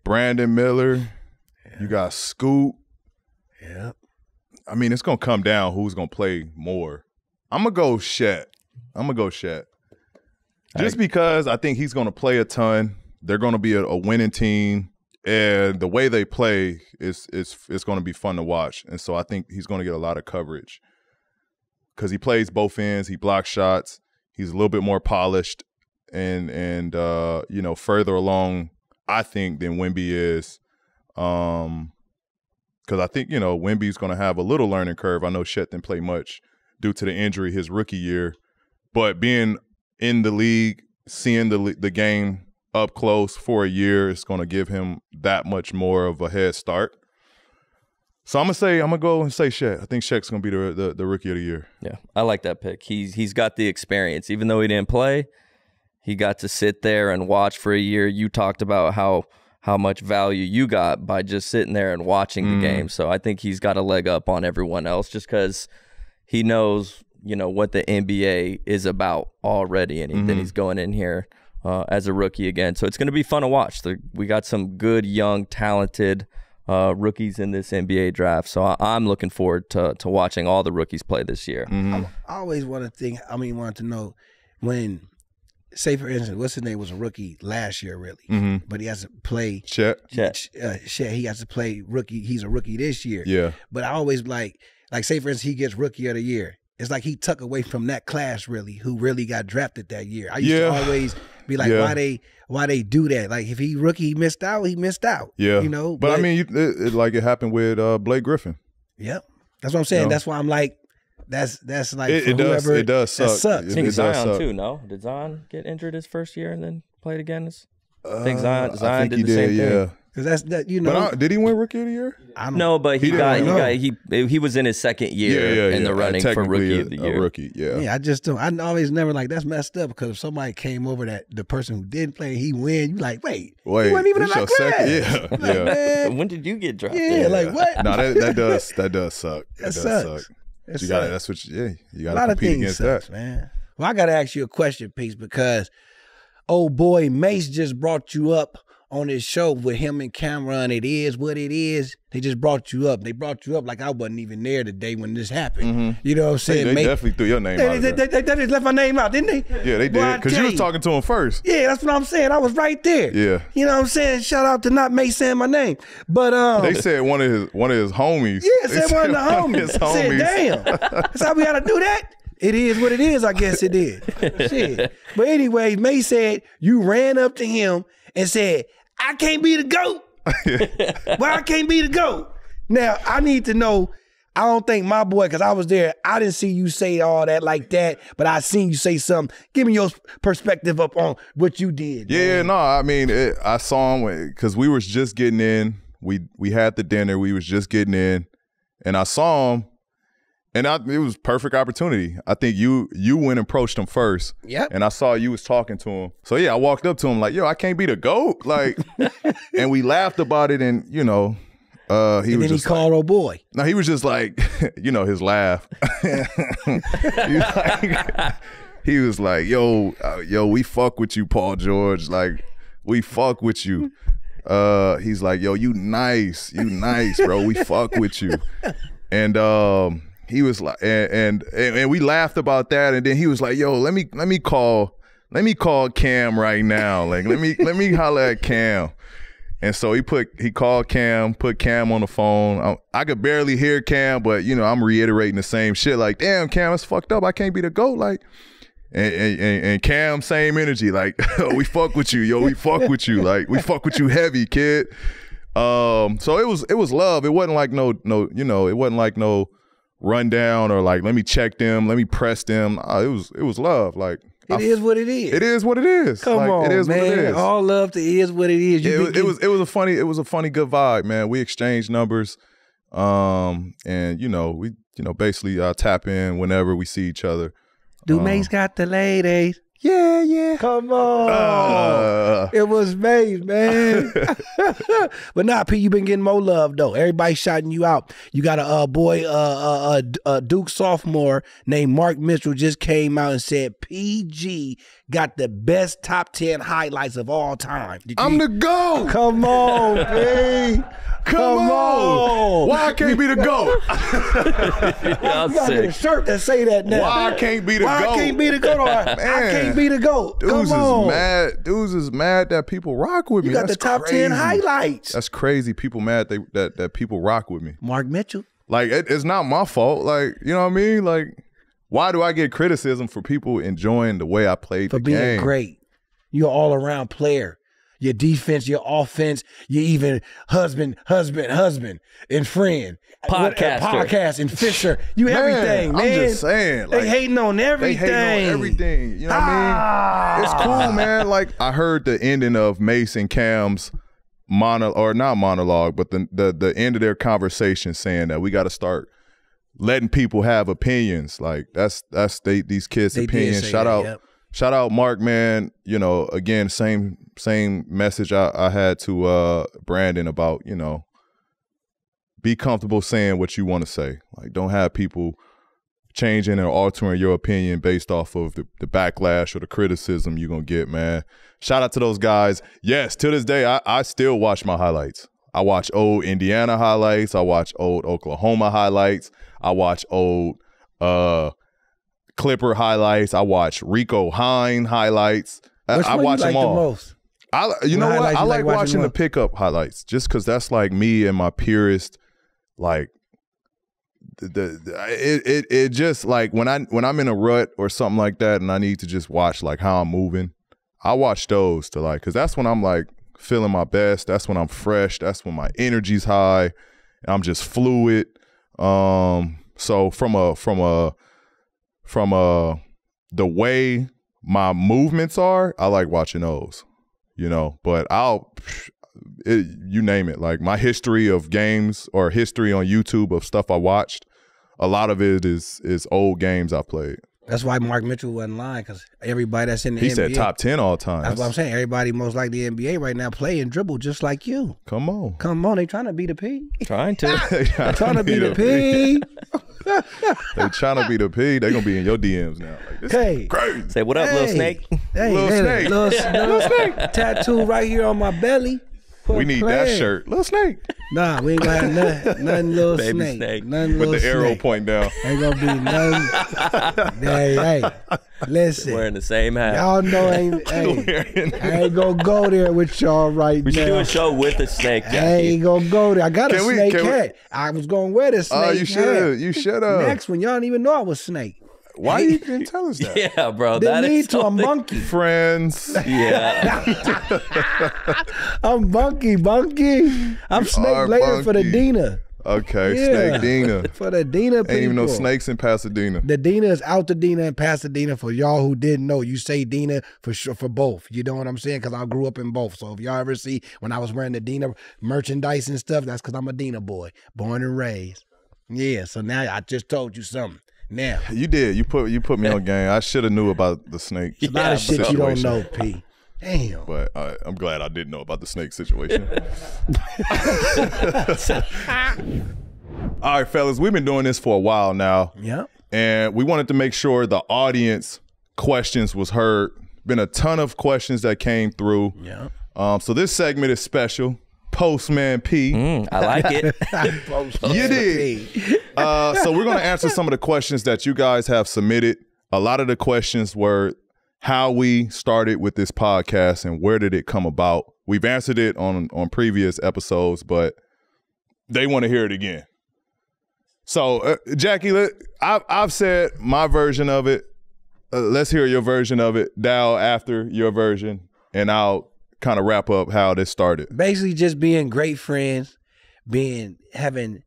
Brandon Miller. Yeah. You got Scoot. Yeah. I mean, it's going to come down who's going to play more. I'm going to go Chet. Just because I think he's going to play a ton. They're going to be a winning team. And the way they play is going to be fun to watch. And so I think he's going to get a lot of coverage because he plays both ends. He blocks shots. He's a little bit more polished and further along, I think, than Wemby is. Because I think, Wemby's going to have a little learning curve. I know Chet didn't play much due to the injury his rookie year. But being in the league, seeing the game up close for a year is going to give him that much more of a head start. So I'm gonna go and say Shaq. I think Shaq's gonna be the rookie of the year. Yeah, I like that pick. He's got the experience. Even though he didn't play, he got to sit there and watch for a year. You talked about how much value you got by just sitting there and watching the game. So I think he's got a leg up on everyone else just because he knows, what the NBA is about already, and then he's going in here as a rookie again. So it's going to be fun to watch. We got some good, young, talented rookies in this NBA draft. So I'm looking forward to watching all the rookies play this year. I always wanted to know when, say for instance, what's his name was a rookie last year, really, but he has to play. Chet. He has to play rookie. He's a rookie this year. Yeah. But I always like say for instance, he gets rookie of the year. It's like he took away from that class really, who really got drafted that year. I used to always be like, why they do that? Like if he rookie, he missed out. Yeah. But I mean, it happened with Blake Griffin. Yep. That's what I'm saying. That's why I'm like. That's like it does suck. That sucks. I think Zion too. No, did Zion get injured his first year and then played again? I think Zion did the same thing. Because that's But did he win Rookie of the Year? No, but he was in his second year in the running for Rookie of the Year. Rookie, I just don't. I always never that's messed up because if somebody came over that the person who didn't play, he win. You like, wait, he wasn't even in our class. Yeah. When did you get drafted? Yeah, like what? No, that does suck. That sucks. You got that's what you got to compete against that, man. Well, I got to ask you a question, Peace, because old boy Mase just brought you up on his show with him and Cameron. It is what it is. They just brought you up. They brought you up like I wasn't even there the day when this happened. You know what I'm saying? They definitely threw your name out. They just left my name out, didn't they? Yeah, they did. Because you was talking to him first. Yeah, that's what I'm saying. I was right there. Yeah. You know what I'm saying? Shout out to not Mase saying my name. But they said one of his homies. Yeah, said one of the homies. I said, damn. That's how we gotta do that? It is what it is, I guess it is. Shit. But anyway, Mase said you ran up to him and said, I can't be the GOAT. Why I can't be the GOAT? Now, I need to know, I don't think my boy, because I was there, I didn't see you say all that like that, but I seen you say something. Give me your perspective up on what you did. Yeah, no, I mean, I saw him because we was just getting in. We had the dinner. We was just getting in. And I saw him. And it was perfect opportunity. I think you went and approached him first. Yep. And I saw you was talking to him. So yeah, I walked up to him like, yo, I can't be the GOAT. Like, and we laughed about it and, he was then just he called old boy. No, he was just like, his laugh. He was like, yo, we fuck with you, Paul George. Like, we fuck with you. He's like, yo, you nice, bro. We fuck with you. And he was like, and we laughed about that, and then he was like, "Yo, let me call Cam right now. Like, let me holler at Cam." And so he called Cam, put Cam on the phone. I could barely hear Cam, but I'm reiterating the same shit. Like, damn, Cam, it's fucked up. I can't be the GOAT. Like, and Cam, same energy. Like, we fuck with you, yo. We fuck with you. Like, we fuck with you heavy, kid. So it was love. It wasn't like no, it wasn't like no rundown or like, let me check them, let me press them. It was love. Like, it is what it is. It is what it is. Come on, it is man. What it is. All love to is what it is. It was a funny good vibe, man. We exchanged numbers, and we basically tap in whenever we see each other. Mase got the ladies. Yeah. Come on. It was Mase, man. But nah, P, you been getting more love, though. Everybody shouting you out. You got a boy, Duke sophomore named Mark Mitchell just came out and said PG got the best top 10 highlights of all time. I'm the GOAT. Come on, P. Come on. Why I can't be the GOAT? You gotta get a shirt that say that now. Why I can't be the GOAT? Why I can't be the GOAT? I can't be the GOAT. Dudes is mad. Dudes is mad that people rock with me. You got the top 10 highlights. That's crazy. People mad that people rock with me. Mark Mitchell. Like, it's not my fault. Like, you know what I mean? Like, why do I get criticism for people enjoying the way I played the game? For being great. You're an all-around player. Your defense, your offense, you even husband, and friend. Podcast and Fisher. You everything, man. I'm just saying. They hating on everything. They hating on everything. You know what I mean? It's cool, man. Like, I heard the ending of Mase and Cam's not monologue, but the end of their conversation saying that we got to start letting people have opinions. Like that's these kids' opinions. Shout out Mark, man. You know, again, same message I had to Brandon about, you know, be comfortable saying what you want to say. Like, don't have people changing or altering your opinion based off of the backlash or the criticism you're going to get, man. Shout out to those guys. Yes, to this day, I still watch my highlights. I watch old Indiana highlights. I watch old Oklahoma highlights. I watch old Clipper highlights. I watch Rico Hine highlights. I watch them all. The most? You know what? I like watching the pickup highlights just because that's like me and my purest, like, it just like when I'm in a rut or something like that and I need to just watch like how I'm moving, I watch those to like, because that's when I'm like feeling my best. That's when I'm fresh. That's when my energy's high. I'm just fluid. So from the way my movements are, I like watching those, you know. But you name it, like my history of games or history on YouTube of stuff I watched, a lot of it is old games I played. That's why Mark Mitchell wasn't lying, because everybody that's in the NBA. He said top 10 all time. That's what I'm saying. Everybody most like the NBA right now play and dribble just like you. Come on. They trying to be the P. Trying to. They're trying to be the P. They trying to be the P. They gonna be in your DMs now. Like, this is crazy. Say what up, little snake. Little snake. Little snake. Tattoo right here on my belly. We need that shirt. Little snake. Nah, we ain't gonna have nothing little Baby snake. Nothing with little the arrow snake. point down. Ain't gonna be nothing. Hey, listen. Wearing the same hat. Y'all know I ain't gonna go there with y'all right now. We should do a show with a snake, Jackie. I ain't gonna go there. I got a snake hat. I was gonna wear the snake hat. You should have. Next one, y'all didn't even know I was snake. Why you didn't tell us that? Yeah, bro. They That lead is to a something. monkey. Friends. Yeah. I'm bunky. I'm snake later for the Dina. Okay, Yeah. Snake Dina. For the Dina people. Ain't even no snakes in Pasadena. The Dina is out the Dina and Pasadena. For y'all who didn't know, you say Dina for sure, for both. You know what I'm saying? Because I grew up in both. So if y'all ever see when I was wearing the Dina merchandise and stuff, that's because I'm a Dina boy, born and raised. Yeah, so now I just told you something. Now You did. You put me on game. I should have knew about the snake. a lot of shit you don't know, P. Damn. But I'm glad I didn't know about the snake situation. All right, fellas, we've been doing this for a while now. Yeah. And we wanted to make sure the audience questions was heard. Been a ton of questions that came through. Yeah. So this segment is special. Postman P. I like it. You did. So we're going to answer some of the questions that you guys have submitted. A lot of the questions were how we started with this podcast and where did it come about. We've answered it on previous episodes, but they want to hear it again. So, Jackie, I've said my version of it. Let's hear your version of it, Dow, after your version, and I'll kind of wrap up how this started. Basically just being great friends, having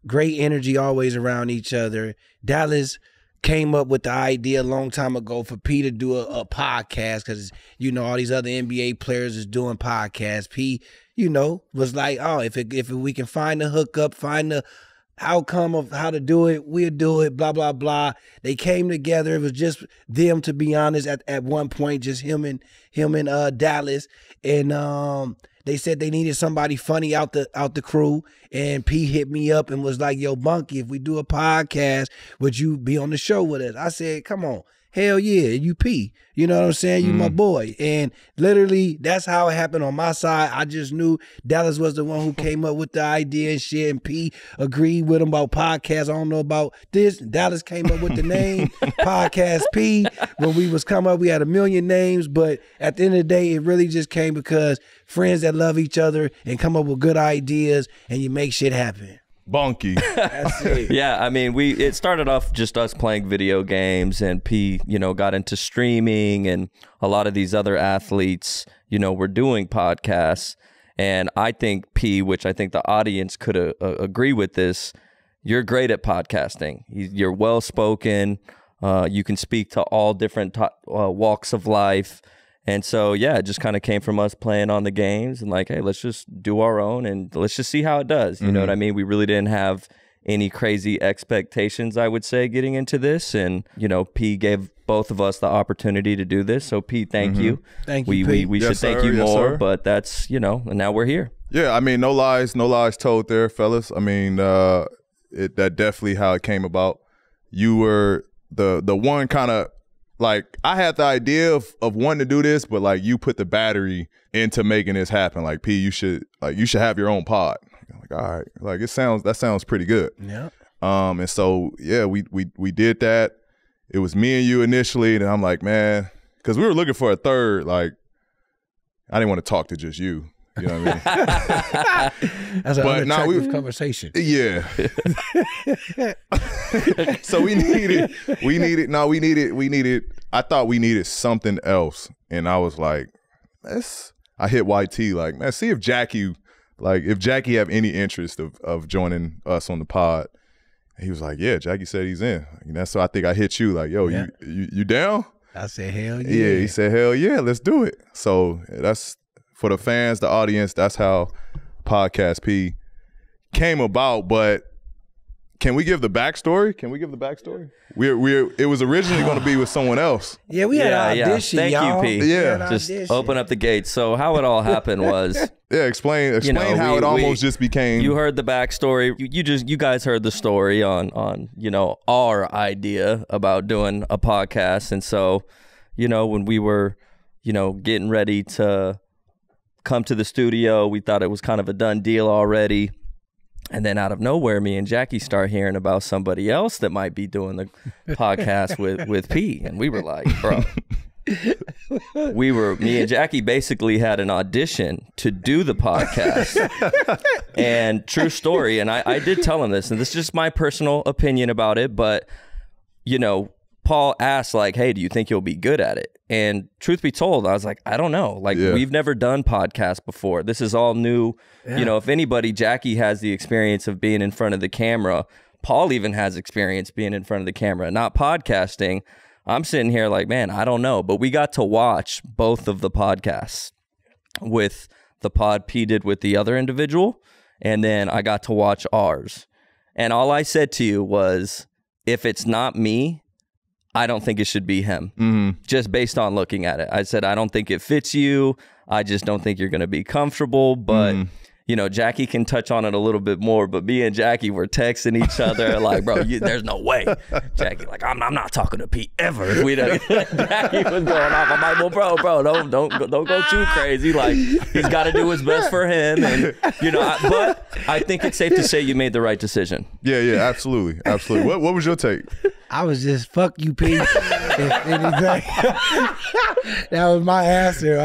great energy always around each other. Dallas came up with the idea a long time ago for P to do a podcast because, you know, all these other NBA players is doing podcasts. P, you know, was like, oh, if we can find the hookup, find the outcome of how to do it, we'll do it, blah, blah, blah. They came together. It was just them, to be honest, at one point, just him and Dallas. And they said they needed somebody funny out the crew. And P hit me up and was like, yo, Bunky, if we do a podcast, would you be on the show with us? I said, come on. Hell yeah, you P. You know what I'm saying? You my boy. And literally, that's how it happened on my side. I just knew Dallas was the one who came up with the idea and shit. And P agreed with him about podcasts. I don't know about this. Dallas came up with the name Podcast P. When we was coming up, we had a million names. But at the end of the day, it really just came because friends that love each other and come up with good ideas and you make shit happen. Bunky. That's it. Yeah, I mean, it started off just us playing video games, and P, you know, got into streaming, and a lot of these other athletes, you know, were doing podcasts. And I think P, which I think the audience could agree with this, you're great at podcasting. You're well spoken. You can speak to all different walks of life. And so, yeah, it just kind of came from us playing on the games and like, hey, let's just do our own and let's just see how it does. You know what I mean? We really didn't have any crazy expectations, I would say, getting into this. And, you know, P gave both of us the opportunity to do this. So, P, thank you. Thank you, P. We should thank you more, but that's, you know, and now we're here. Yeah, I mean, no lies told there, fellas. I mean, that definitely how it came about. You were the one kind of, like, I had the idea of wanting to do this, but like you put the battery into making this happen. Like, P, you should have your own pod. I'm like, all right, like that sounds pretty good. Yeah. And so yeah, we did that. It was me and you initially, and I'm like, man, because we were looking for a third. Like, I didn't want to talk to just you. You know what I mean? That's an unattractive conversation. Yeah. So we needed. I thought we needed something else, and I was like, I hit YT like, man, see if Jackie have any interest of joining us on the pod. And he was like, yeah, Jackie said he's in. And that's so I think I hit you like, yo, yeah. you down? I said, hell yeah. Yeah, he said, hell yeah, let's do it. So that's. For the fans, the audience, that's how Podcast P came about. But can we give the backstory? It was originally going to be with someone else. Yeah, we had an audition, Thank y'all. you, P. Yeah. Just open up the gates. So how it all happened was... Yeah, explain how it almost just became... You heard the backstory. You guys heard the story on you know, our idea about doing a podcast. And so, you know, when we were, you know, getting ready to come to the studio, we thought it was kind of a done deal already, and then out of nowhere, me and Jackie start hearing about somebody else that might be doing the podcast with P, and we were like, bro, me and Jackie basically had an audition to do the podcast. And true story, and I did tell him this, and this is just my personal opinion about it, but you know, Paul asked like, hey, do you think you'll be good at it? And truth be told, I was like, I don't know. Like, we've never done podcasts before. This is all new. Yeah. You know, if anybody, Jackie has the experience of being in front of the camera. Paul even has experience being in front of the camera, not podcasting. I'm sitting here like, man, I don't know. But we got to watch both of the podcasts with the pod P did with the other individual. And then I got to watch ours. And all I said to you was, if it's not me, I don't think it should be him, just based on looking at it. I said, I don't think it fits you. I just don't think you're going to be comfortable. But, you know, Jackie can touch on it a little bit more. But me and Jackie were texting each other like, bro, there's no way. Jackie, like, I'm not talking to Pete ever. Jackie was going off. I'm like, well, bro, don't go too crazy. Like, he's got to do his best for him. And, you know, but I think it's safe to say you made the right decision. Yeah, absolutely. What was your take? I was just, fuck you, P. If anything. That was my answer.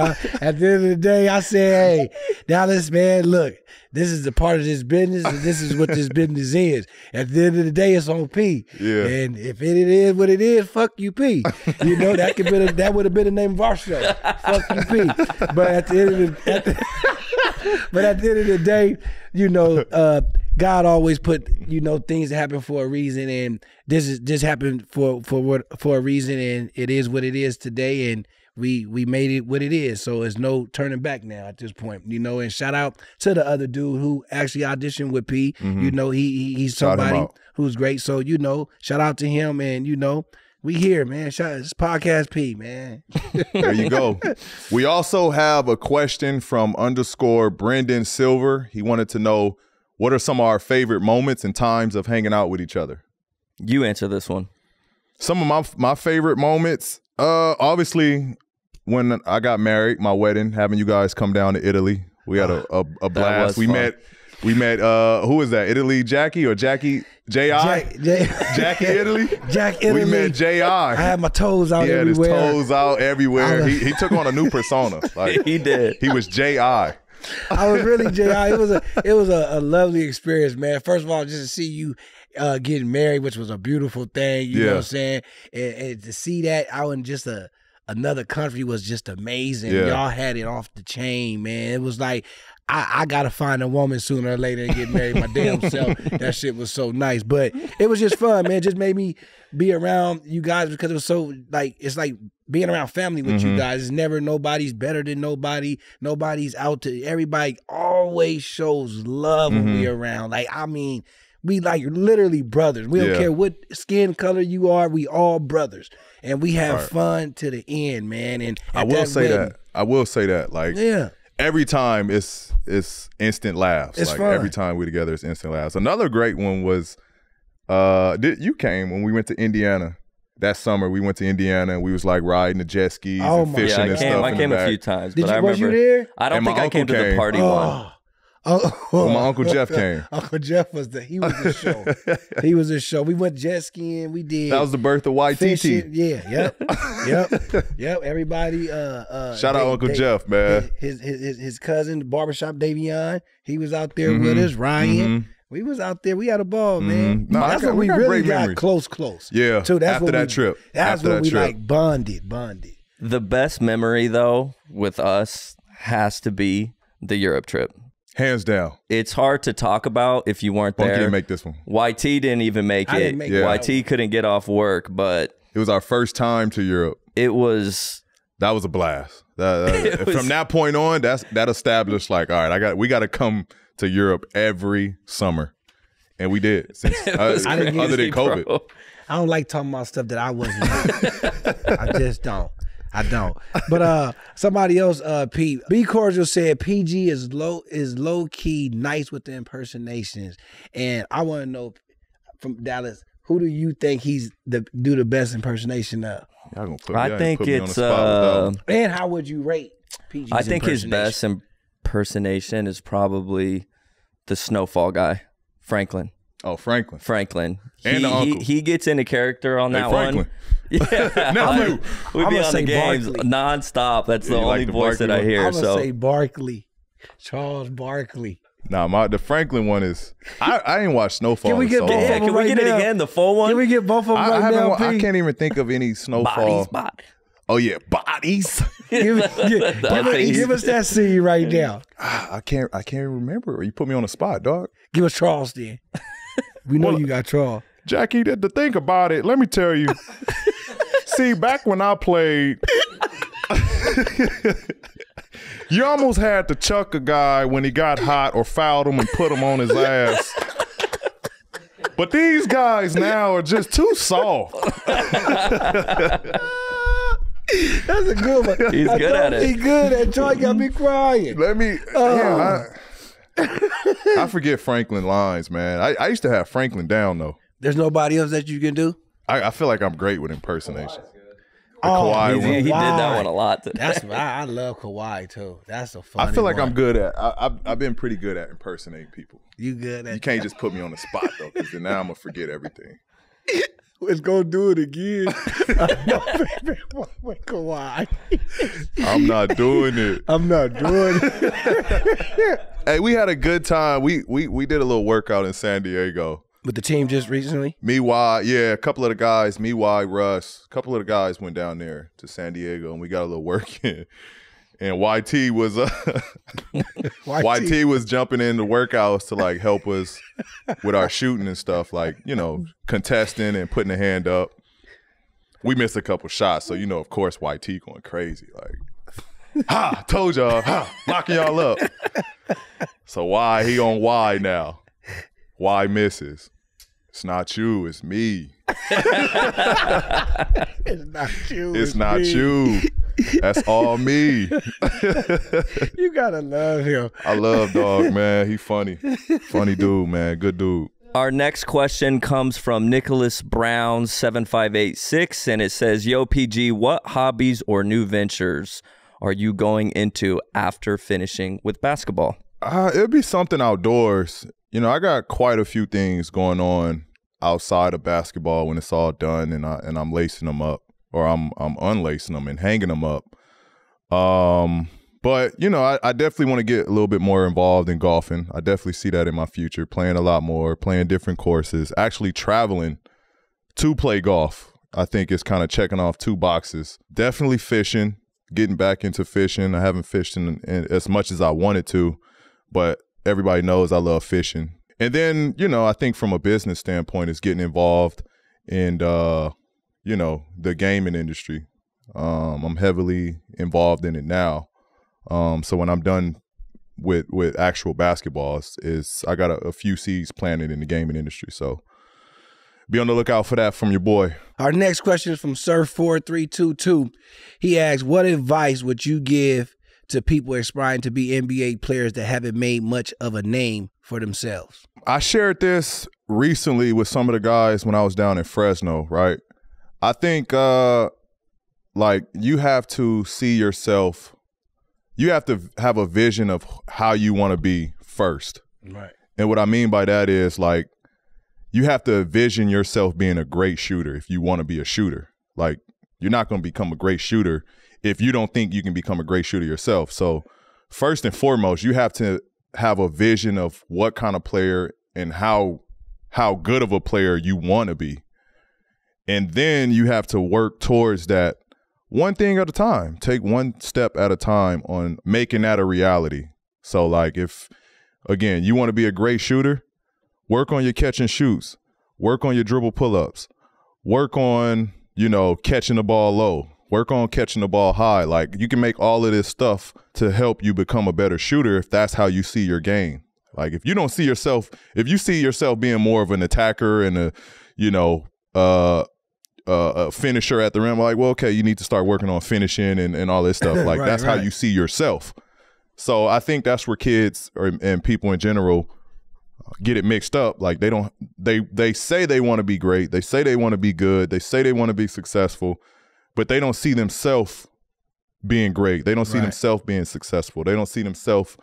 At the end of the day, I said, hey, Dallas, man, look, this is a part of this business, and this is what this business is. At the end of the day, it's on P. Yeah. And if it is what it is, fuck you, P. You know, that would have been the name of our show. Fuck you, P. But at the end of the day, you know, God always put, you know, things that happen for a reason, and this happened for a reason, and it is what it is today, and we made it what it is. So there's no turning back now at this point, you know. And shout out to the other dude who actually auditioned with P. You know, he's somebody who's great. So, you know, shout out to him, and you know, we here, man. It's Podcast P, man. There you go. We also have a question from _Brendan Silver. He wanted to know, what are some of our favorite moments and times of hanging out with each other? You answer this one. Some of my favorite moments, obviously, when I got married, my wedding, having you guys come down to Italy. We had a blast. We met who was that? Italy Jackie or Jackie Jackie Italy? Jack Italy. We met J.I. I had my toes out everywhere. He had his toes out everywhere. He took on a new persona. Like, he did. He was J.I. I was really J.I. It was a lovely experience, man. First of all, just to see you getting married, which was a beautiful thing, you know what I'm saying? And to see that out in just another country was just amazing. Y'all had it off the chain, man. It was like, I gotta find a woman sooner or later and get married my damn self. That shit was so nice. But it was just fun, man. It just made me be around you guys because it was so like it's like being around family with you guys. It's never nobody's better than nobody. Nobody's out to everybody always shows love when we around. Like, I mean, we like literally brothers. We don't care what skin color you are, we all brothers. And we have fun to the end, man. And I will say that. Like every time it's instant laughs. It's like fun. Every time we together, it's instant laughs. Another great one was you came when we went to Indiana. That summer we went to Indiana and we was like riding the jet skis and fishing and stuff. I came a few times, but I remember. Was you there? I don't think I came to the party one. Well, my Uncle Jeff came. Uncle Jeff was he was a show. He was a show. We went jet skiing. We did. That was the birth of YTT. Fishing. Yeah. Yep. Everybody. Shout out Uncle Jeff, man. His cousin, the barbershop Davion. He was out there with us. Ryan. We was out there. We had a ball, man. No, that's when we really got close. Yeah. So that's after that trip. That's when we like bonded. The best memory though with us has to be the Europe trip. Hands down. It's hard to talk about if you weren't there. Didn't make this one. YT didn't even make it. Didn't make it. YT couldn't get off work, but it was our first time to Europe. It was. That was a blast. From that point on, that established like, all right, we got to come to Europe every summer, and we did. Since, other than COVID, bro. I don't like talking about stuff that I wasn't. I just don't. But somebody else, Pete, B Cordial said PG is low key nice with the impersonations, and I want to know from Dallas, who do you think do the best impersonation of? I think it's and how would you rate PG's I think his best impersonation is probably the Snowfall guy, Franklin. Oh, Franklin. And he gets into character on that one. Yeah, we be on the games nonstop. That's the only voice that I hear. I'm gonna say Barkley, Charles Barkley. Nah, the Franklin one is. I ain't watched Snowfall. Can we get both of them? Can we get it again? The full one? Can we get both of them right now? I can't even think of any Snowfall. Bodies. Oh yeah, bodies. Give us that scene right now. I can't remember. You put me on the spot, dog. Give us Charles then. We know you got Charles. Jackie, to think about it, let me tell you. See, back when I played, you almost had to chuck a guy when he got hot or fouled him and put him on his ass. But these guys now are just too soft. That's a good one. He's good at it. He's good at it. Troy got me crying. I forget Franklin lines, man. I used to have Franklin down, though. There's nobody else that you can do? I feel like I'm great with impersonation. Kawhi he did that one a lot today. That's I love Kawhi, too. That's a funny I feel like one. I'm good at I've been pretty good at impersonating people. You good at You can't just put me on the spot, though, because then now I'm going to forget everything. Let's go do it again. With Kawhi. I'm not doing it. Hey, we had a good time. We did a little workout in San Diego. With the team just recently? A couple of the guys, Russ, a couple of the guys went down there to San Diego, and we got a little work in. And YT was YT was jumping in the workouts to like help us with our shooting and stuff, like, you know, contesting and putting a hand up. We missed a couple shots, so, you know, of course YT going crazy, like, ha, told y'all, ha, locking y'all up. So he on Y now. Y misses. It's not you, it's me. It's not you. It's not you. That's all me. You gotta love him. I love dog, man. He funny. Funny dude, man. Good dude. Our next question comes from Nicolas Brown 7586, and it says, "Yo, PG, what hobbies or new ventures are you going into after finishing with basketball?" It'll be something outdoors. You know, I got quite a few things going on outside of basketball when it's all done, and I'm lacing them up, or I'm unlacing them and hanging them up. But you know, I definitely want to get a little bit more involved in golfing. I definitely see that in my future, playing a lot more, playing different courses, actually traveling to play golf. I think it's kind of checking off 2 boxes. Definitely fishing, getting back into fishing. I haven't fished in as much as I wanted to, but everybody knows I love fishing. And then, you know, I think from a business standpoint, it's getting involved in, you know, the gaming industry. I'm heavily involved in it now. So when I'm done with actual basketball, I got a few seeds planted in the gaming industry. So be on the lookout for that from your boy. Our next question is from Surf4322. He asks, what advice would you give to people aspiring to be NBA players that haven't made much of a name for themselves? I shared this recently with some of the guys when I was down in Fresno, right? I think like you have to see yourself, you have to have a vision of how you want to be first. Right. And what I mean by that is like you have to envision yourself being a great shooter if you want to be a shooter. Like you're not going to become a great shooter if you don't think you can become a great shooter yourself. So first and foremost, you have to have a vision of what kind of player and how good of a player you want to be. And then you have to work towards that one thing at a time. Take one step at a time on making that a reality. So like if, again, you want to be a great shooter, work on your catch and shoots, work on your dribble pull-ups, work on, you know, catching the ball low, work on catching the ball high. Like you can make all of this stuff to help you become a better shooter if that's how you see your game. Like if you don't see yourself, if you see yourself being more of an attacker and a, you know, a finisher at the rim, like, well, okay, you need to start working on finishing and all this stuff. Like that's how you see yourself. So I think that's where kids and people in general get it mixed up. Like they say they want to be great. They say they want to be good. They say they want to be successful, but they don't see themselves being great. They don't see themselves being successful. They don't see themselves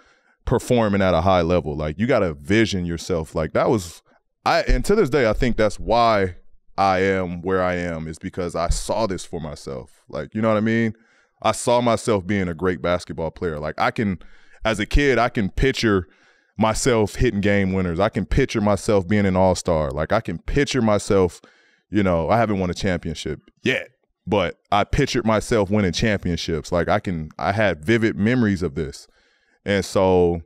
performing at a high level. Like you got to vision yourself. Like that was, and to this day, I think that's why I am where I am, is because I saw this for myself. Like, you know what I mean? I saw myself being a great basketball player. Like as a kid, I can picture myself hitting game winners. I can picture myself being an all-star. Like I can picture myself, you know, I haven't won a championship yet, but I pictured myself winning championships. Like I had vivid memories of this. And so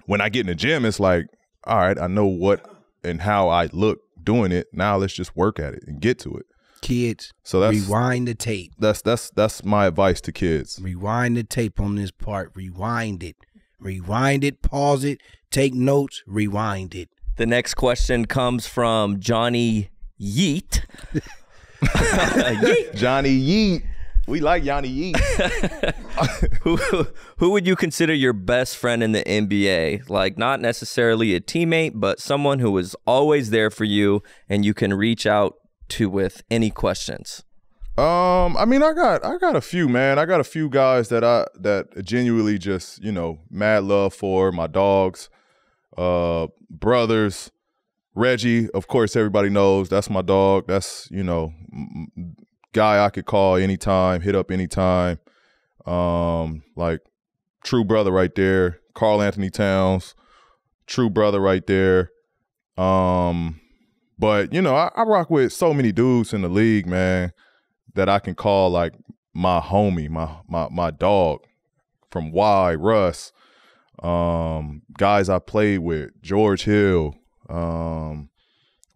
when I get in the gym, it's like, all right, I know what and how I look doing it. Now let's just work at it and get to it. Kids, so that's, rewind the tape. That's my advice to kids. Rewind the tape on this part. Rewind it. Rewind it, pause it, take notes, rewind it. The next question comes from Johnny Yeet. Yeet. Johnny Yeet. We like Johnny Yeet. Who would you consider your best friend in the NBA? Like not necessarily a teammate, but someone who is always there for you and you can reach out to with any questions. I mean, I got a few, man. I got a few guys that genuinely just, you know, mad love for. My dogs, brothers, Reggie, of course, everybody knows that's my dog. That's, you know, guy I could call anytime, hit up anytime. Like true brother right there. Karl Anthony Towns, true brother right there. But you know, I rock with so many dudes in the league, man, that I can call like my homie, my dog from Y, Russ, guys I played with, George Hill,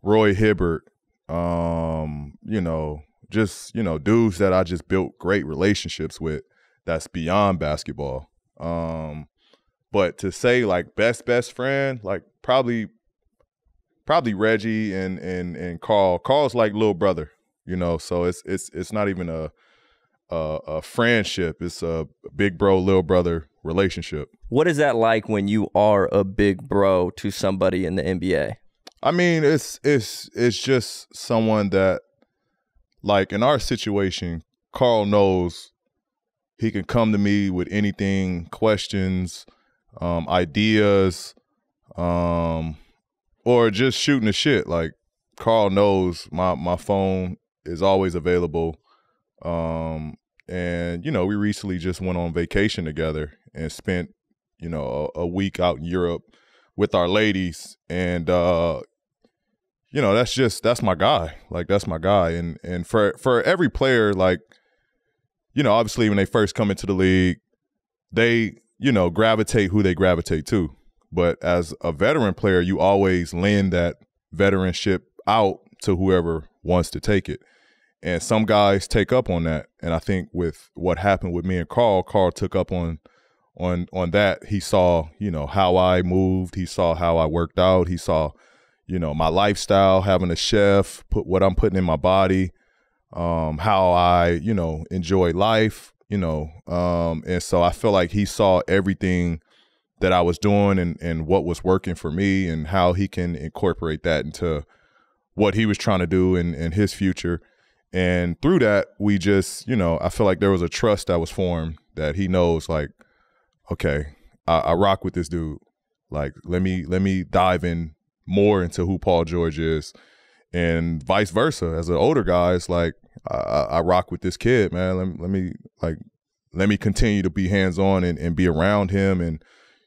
Roy Hibbert, you know, just, you know, dudes that I just built great relationships with that's beyond basketball. But to say like best friend, like probably Reggie and Karl. Karl's like little brother, you know, so it's not even a friendship. It's a big bro, little brother relationship. What is that like when you are a big bro to somebody in the NBA? I mean, it's just someone that, like in our situation, Karl knows he can come to me with anything, questions, ideas, or just shooting the shit. Like Karl knows my phone is always available. And, you know, we recently just went on vacation together and spent, you know, a week out in Europe with our ladies. And, you know, that's my guy. Like, that's my guy. And for every player, like, you know, obviously when they first come into the league, they you know, gravitate who they gravitate to. But as a veteran player, you always lend that veteranship out to whoever wants to take it. And some guys take up on that. And I think with what happened with me and Carl took up on that. He saw, you know, how I moved. He saw how I worked out. He saw, you know, my lifestyle, having a chef, put what I'm putting in my body, how I, you know, enjoy life, you know. And so I feel like he saw everything that I was doing and what was working for me and how he can incorporate that into what he was trying to do in his future. And through that, we just, you know, I feel like there was a trust that was formed that he knows, like, okay, I rock with this dude. Like, let me dive in more into who Paul George is, and vice versa. As an older guy, it's like I rock with this kid, man. Let me continue to be hands on and be around him, and,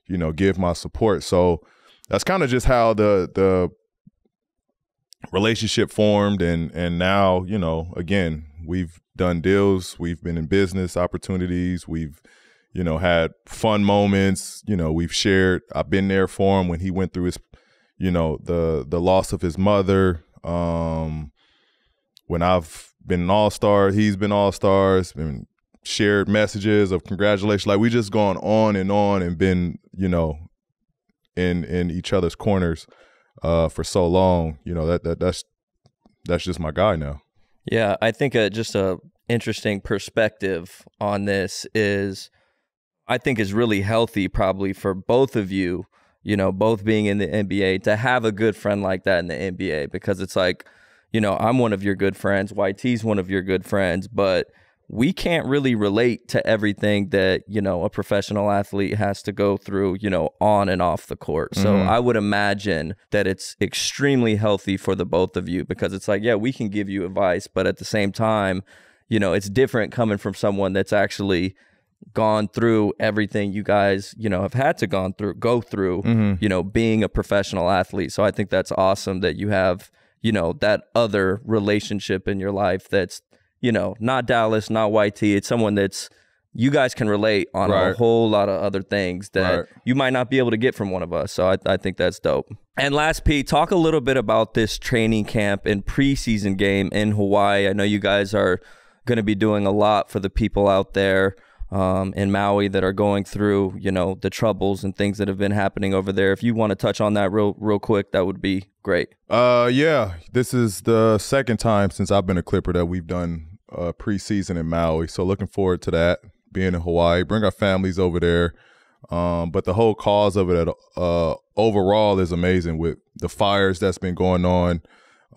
you know, give my support. So that's kind of just how the relationship formed, and now, you know, again, we've done deals, we've been in business opportunities, we've, you know, had fun moments, you know, we've shared. I've been there for him when he went through his, you know, the loss of his mother. When I've been an all-star, he's been all-stars, and shared messages of congratulations. Like, we just gone on and been, you know, in each other's corners for so long. You know, that's just my guy now. Yeah, I think just a interesting perspective on this is, I think is really healthy probably for both of you, you know, both being in the NBA, to have a good friend like that in the NBA, because it's like, you know, I'm one of your good friends, YT's one of your good friends, but we can't really relate to everything that, you know, a professional athlete has to go through, you know, on and off the court. So I would imagine that it's extremely healthy for the both of you, because it's like, yeah, we can give you advice, but at the same time, you know, it's different coming from someone that's actually gone through everything you guys, you know, have had to go through, you know, being a professional athlete. So I think that's awesome that you have, you know, that other relationship in your life that's, you know, not Dallas, not YT. It's someone that's, you guys can relate on a whole lot of other things that you might not be able to get from one of us. So I think that's dope. And last, Pete, talk a little bit about this training camp and preseason game in Hawaii. I know you guys are going to be doing a lot for the people out there in Maui that are going through, you know, the troubles and things that have been happening over there. If you want to touch on that real quick, that would be great. Yeah, this is the second time since I've been a Clipper that we've done preseason in Maui. So looking forward to that, being in Hawaii, bring our families over there. But the whole cause of it overall is amazing, with the fires that's been going on.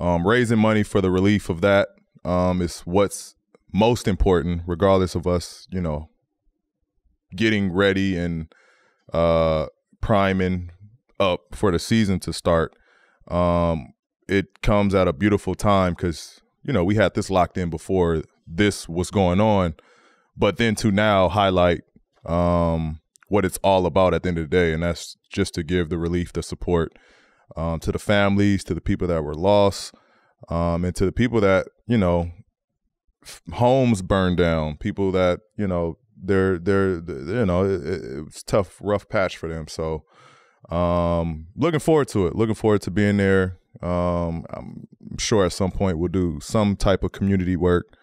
Raising money for the relief of that is what's most important, regardless of us, you know, getting ready and priming up for the season to start. It comes at a beautiful time because, you know, we had this locked in before this was going on, but then to now highlight what it's all about at the end of the day, and that's just to give the relief, the support to the families, to the people that were lost, and to the people that, you know, homes burned down, people that, you know, they're you know, it's tough, rough patch for them. So looking forward to it, looking forward to being there. I'm sure at some point we'll do some type of community work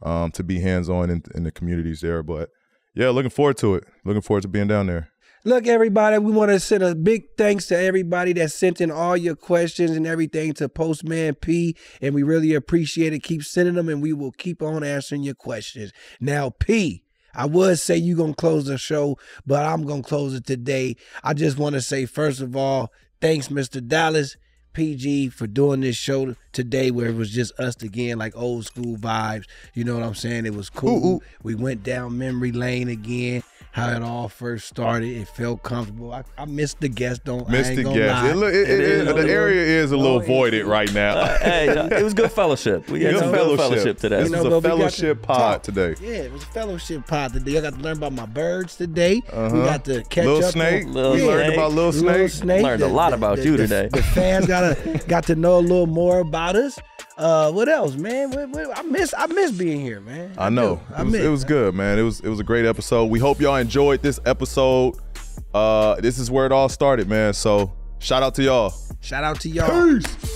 to be hands-on in the communities there. But yeah, looking forward to it, looking forward to being down there. Look, everybody, we want to send a big thanks to everybody that sent in all your questions and everything to Postman P, and we really appreciate it. Keep sending them, and we will keep on answering your questions. Now, P, I would say you're going to close the show, but I'm going to close it today. I just want to say, first of all, thanks, Mr. Dallas, PG, for doing this show today where it was just us again, like old school vibes. You know what I'm saying? It was cool. Ooh. We went down memory lane again. How it all first started, it felt comfortable. I missed the guest. The area is a little voided right now. Hey, it was good fellowship. We had some good fellowship today. This was a fellowship pod today. Yeah, it was a fellowship pod today. I got to learn about my birds today. We got to catch Lil up. Snake. Learned about Lil Snake. Learned a lot about you today. The fans got to know a little more about us. What else, man? I miss being here, man. I know. It was good, man. It was a great episode. We hope y'all enjoyed this episode. This is where it all started, man. So shout out to y'all. Shout out to y'all. Peace.